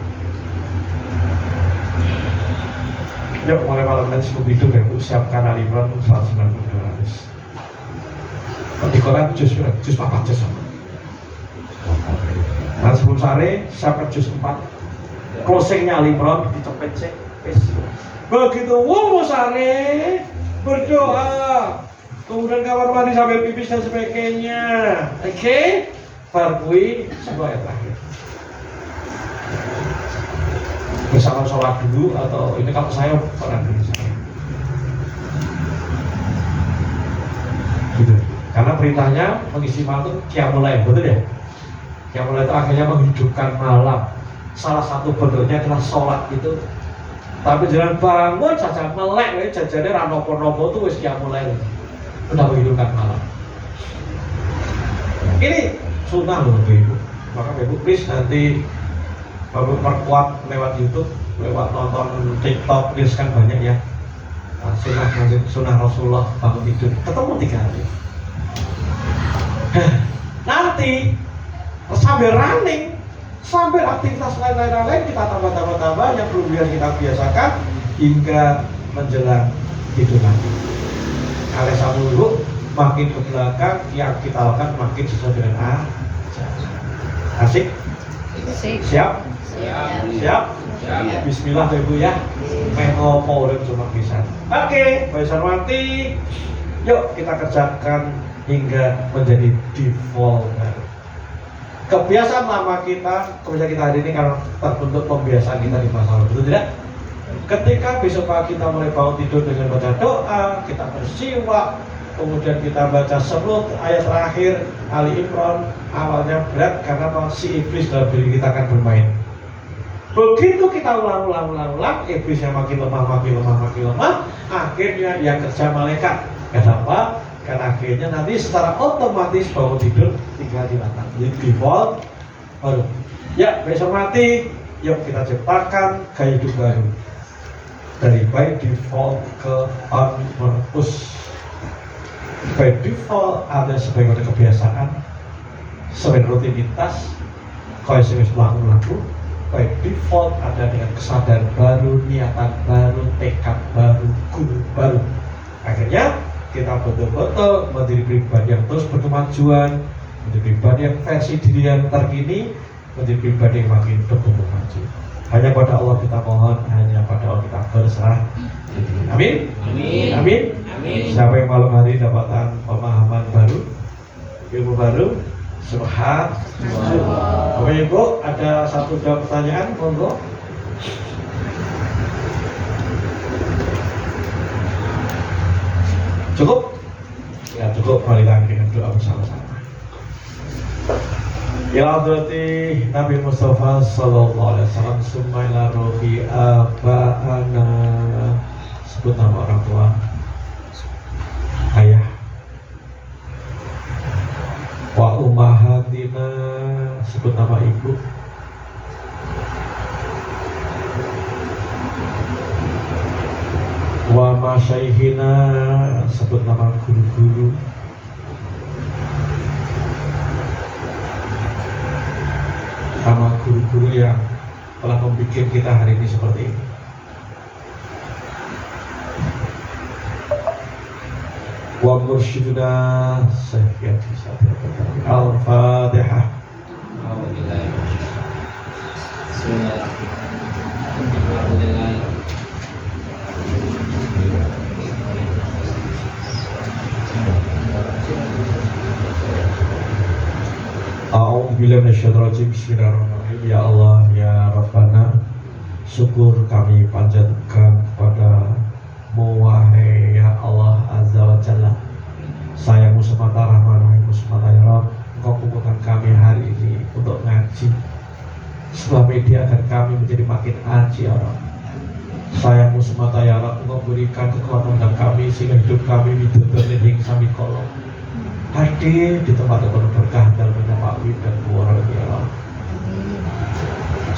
Yuk mulai malam dan sebelum tidur ya Bu, siapkan Al-Imran 190-200. Di Quran juz 4 juz. Dan sebelum sore siapkan juz 4. Closingnya Al-Imran dicepet cek. Begitu mau sore berdoa, kemudian kamar mandi sambil pipis dan sebagainya. Oke? Barkui sebuah ayat terakhir. Bersama sholat dulu atau ini kalau saya sholat dulu saya. Gitu. Karena perintahnya mengisi malam qiyamul lail, betul ya? Qiyamul lail itu akhirnya menghidupkan malam. Salah satu bentuknya adalah sholat itu. Tapi jangan bangun saja melek, jajannya ranopo-nopo itu wis qiyamul lail. Udah menghidupkan malam. Ini sunnah loh Ibu. Maka Ibu please nanti Bapak perkuat lewat YouTube, lewat nonton TikTok, Reels kan banyak ya. Nah, sunnah Rasulullah bangun tidur ketemu 3 hari. Nanti sambil running, sambil aktivitas lain kita tambah yang belum kita biasakan hingga menjelang tidur nanti. Alias dulu makin ke belakang yang kita lakukan makin sesuai dengan asik. Siap? Siap? Bismillah Ibu ya. Mengopo urip cuma bisa. Oke, Bapak Sarwati. Yuk kita kerjakan hingga menjadi default. Kebiasaan lama kita, kebiasaan kita hari ini karena terbentuk pembiasaan kita di masa lalu, betul tidak? Ketika besok pagi kita mulai bangun tidur dengan baca doa, kita bersiwak, kemudian kita baca 10 ayat terakhir Ali Imran. Awalnya berat karena si iblis dalam diri kita akan bermain. Begitu kita ulang, iblisnya makin lemah, akhirnya yang kerja malaikat. Kenapa? kan akhirnya nanti secara otomatis bangun tidur tinggal dilakukan default baru. Ya, besok mati, yuk kita ciptakan gaya hidup baru dari by default ke on purpose. By default ada sebagai kebiasaan, sebagai rutinitas, kau SMS laku. By default ada dengan kesadaran baru, niatan baru, tekad baru, goal baru. Akhirnya kita betul-betul menjadi pribadi yang terus berkemajuan, menjadi pribadi yang versi diri yang terkini, menjadi pribadi yang makin bertumbuh maju. Hanya pada Allah kita mohon, hanya pada Allah kita berserah. Amin. Amin. Amin. Amin. Siapa yang malam hari dapatkan pemahaman baru, ilmu baru? Subhanallah. Bapak Ibu, ada satu dua pertanyaan, monggo. Cukup? Ya cukup, mari kita dengan doa bersama-sama. Ya berarti Nabi Mustafa Sallallahu Alaihi Wasallam Sumaila Rohi Aba'ana. Sebut nama orang tua, ayah. Wa ummahatina, sebut nama ibu. Wa masyaihina, sebut nama guru-guru. Nama guru-guru yang telah membuat kita hari ini seperti ini. Wa mursyiduna sayyidi sayyidi al-fatihah. A'udzubillahi minasyaitonir rajim. Bismillahirrahmanirrahim. Ya Allah, ya Rabbana, syukur kami panjatkan kepada-Mu, wahai ya Allah Azza wa Jalla. Sayangmu semata, rahmahmu semata ya Rabb. Engkau kumpulkan kami hari ini untuk ngaji, sebuah media agar kami menjadi makin aji ya Rabb. Sayangmu semata ya Rabb, Engkau berikan kekuatan dan kami sehingga hidup kami widodone ing sami kala hadir di tempat yang penuh berkah dan menyapa-Wi dan keluarga ya Rabb.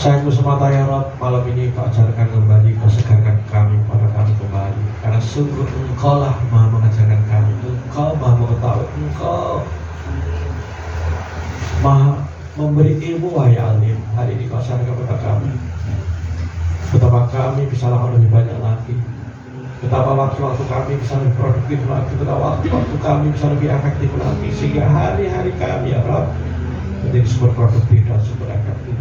Sayangmu semata ya Rabb, malam ini Kau ajarkan kembali, Kau segarkan kami pada kami kembali. Karena sungguh Engkau lah Maha mengajarkan kami, Engkau Maha mengetahui, Engkau Maha memberi ilmu, wahai alim. Hari ini Kau ajarkan kepada kami betapa kami bisa lakukan lebih banyak lagi, betapa waktu-waktu kami bisa lebih produktif lagi, betapa waktu-waktu kami bisa lebih efektif lagi, sehingga hari-hari kami ya Rabb menjadi sumber produktif dan sumber efektif.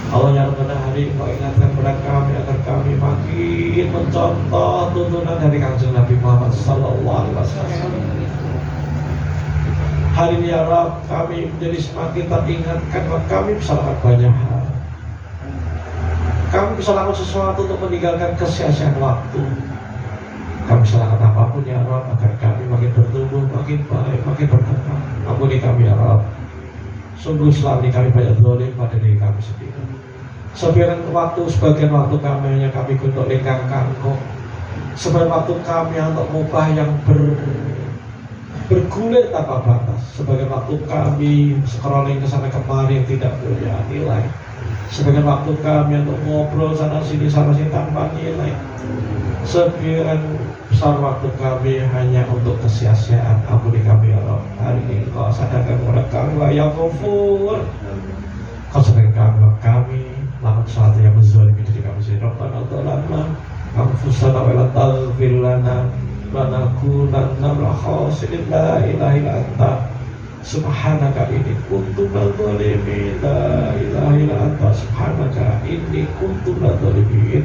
Allah yang pada hari Engkau ingatkan kepada kami agar kami makin mencontoh tuntunan dari Kanjeng Nabi Muhammad Sallallahu Alaihi Wasallam. Hari ini ya Rabb, kami menjadi semakin teringatkan bahwa kami bisa lakukan banyak hal. Kami bisa lakukan sesuatu untuk meninggalkan kesia-siaan waktu. Kami bisa lakukan apapun ya Rabb agar kami makin bertumbuh, makin baik, makin berkembang. Ampuni kami ya Rabb. Sungguh selama ini kami banyak zalim pada diri kami sendiri. Sebagian waktu kami hanya kami untuk lenggang kangkung. Sebagian waktu kami untuk mubah yang bergulir tanpa batas. Sebagian waktu kami scrolling ke sana kemari yang tidak punya nilai. Sebagian waktu kami untuk ngobrol sana sini tanpa nilai. Sebagian besar waktu kami hanya untuk kesia-siaan. Ampuni kami ya Allah. Hari ini Kau sadarkan kepada kami ya Ghafur. Kau sadarkan kami lakukan sesuatu yang menzalimi diri kami sendiri. Rabbana dzalamna anfusana wa la taghfir lana lanakunanna minal khasirin. La ilaha illa anta subhanaka inni kuntu minadh dhalimin. La ilaha illa anta subhanaka inni kuntu minadh dhalimin.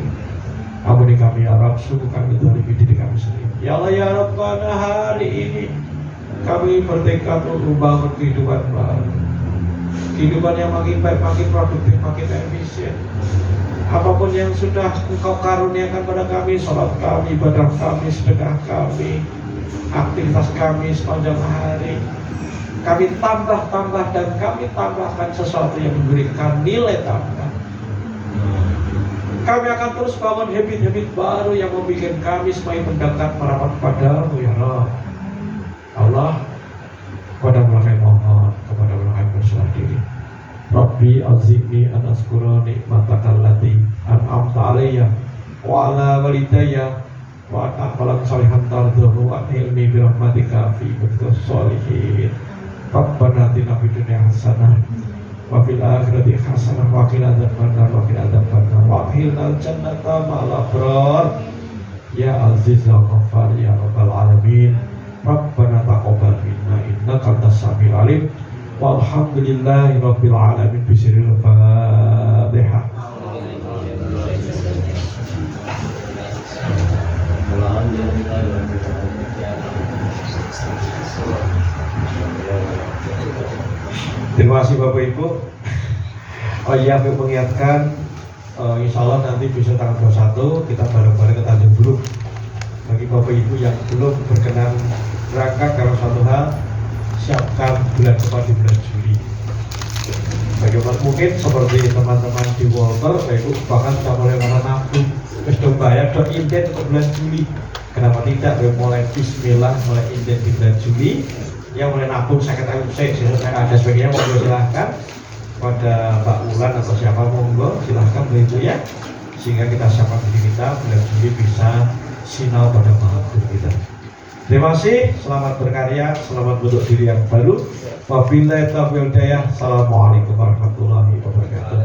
Ampuni kami ya Rabb, sungguh kami dzalimi diri kami sendiri. Ya Allah ya Rabbana, hari ini kami bertekad untuk membangun kehidupan baru, kehidupan yang makin baik, makin produktif, makin efisien. Apapun yang sudah Engkau karuniakan pada kami, salat kami, ibadah kami, sedekah kami, aktivitas kami sepanjang hari, kami tambah dan kami tambahkan sesuatu yang memberikan nilai tambah. Kami akan terus bangun habit-habit baru yang membuat kami semakin mendekat merapat padamu ya Rabb. Allah, kepada mereka yang mohon, kepada mereka yang berserah diri. Rabbi azimni an azkura nikmatakal lati an'amta alayya wa ala walidayya wa an a'malan salihan tardahu wa ilmi bi rahmatika fi ibadika sholihin. Rabbana atina fid dunya hasanah wa fil akhirati hasanah wa qina adzabannar wa qina adzabannar wa adkhilnal jannata ma'al abrar ya aziz ya ghaffar ya rabbal alamin. Rabbana taqabbal minna innaka antas samiul alim. Walhamdulillahi rabbil alamin. Bismillahil Fatihah. Terima kasih Bapak Ibu. Oh iya, aku mengingatkan insya Allah nanti bisa tanggal 21 kita bareng-bareng ke Tanjung Buruk. Bagi Bapak Ibu yang belum berkenan berangkat karena suatu hal, siapkan bulan depan di bulan Juli. Bagaimana mungkin seperti teman-teman di Walter, Bapak Ibu bahkan sudah mulai nabung, sudah bayar, sudah inden untuk bulan Juli. Kenapa tidak? Mulai Bismillah, mulai inden di bulan Juli. Yang mulai nabung saya ada sebagainya, monggo silahkan pada Pak Ulan atau siapa monggo silahkan begitu ya, sehingga kita siapkan diri kita bulan Juli bisa sinau pada mahasiswa kita. Terima kasih, selamat berkarya, selamat bentuk diri yang baru. Wabillahi taufiq wal hidayah. Assalamualaikum warahmatullahi wabarakatuh.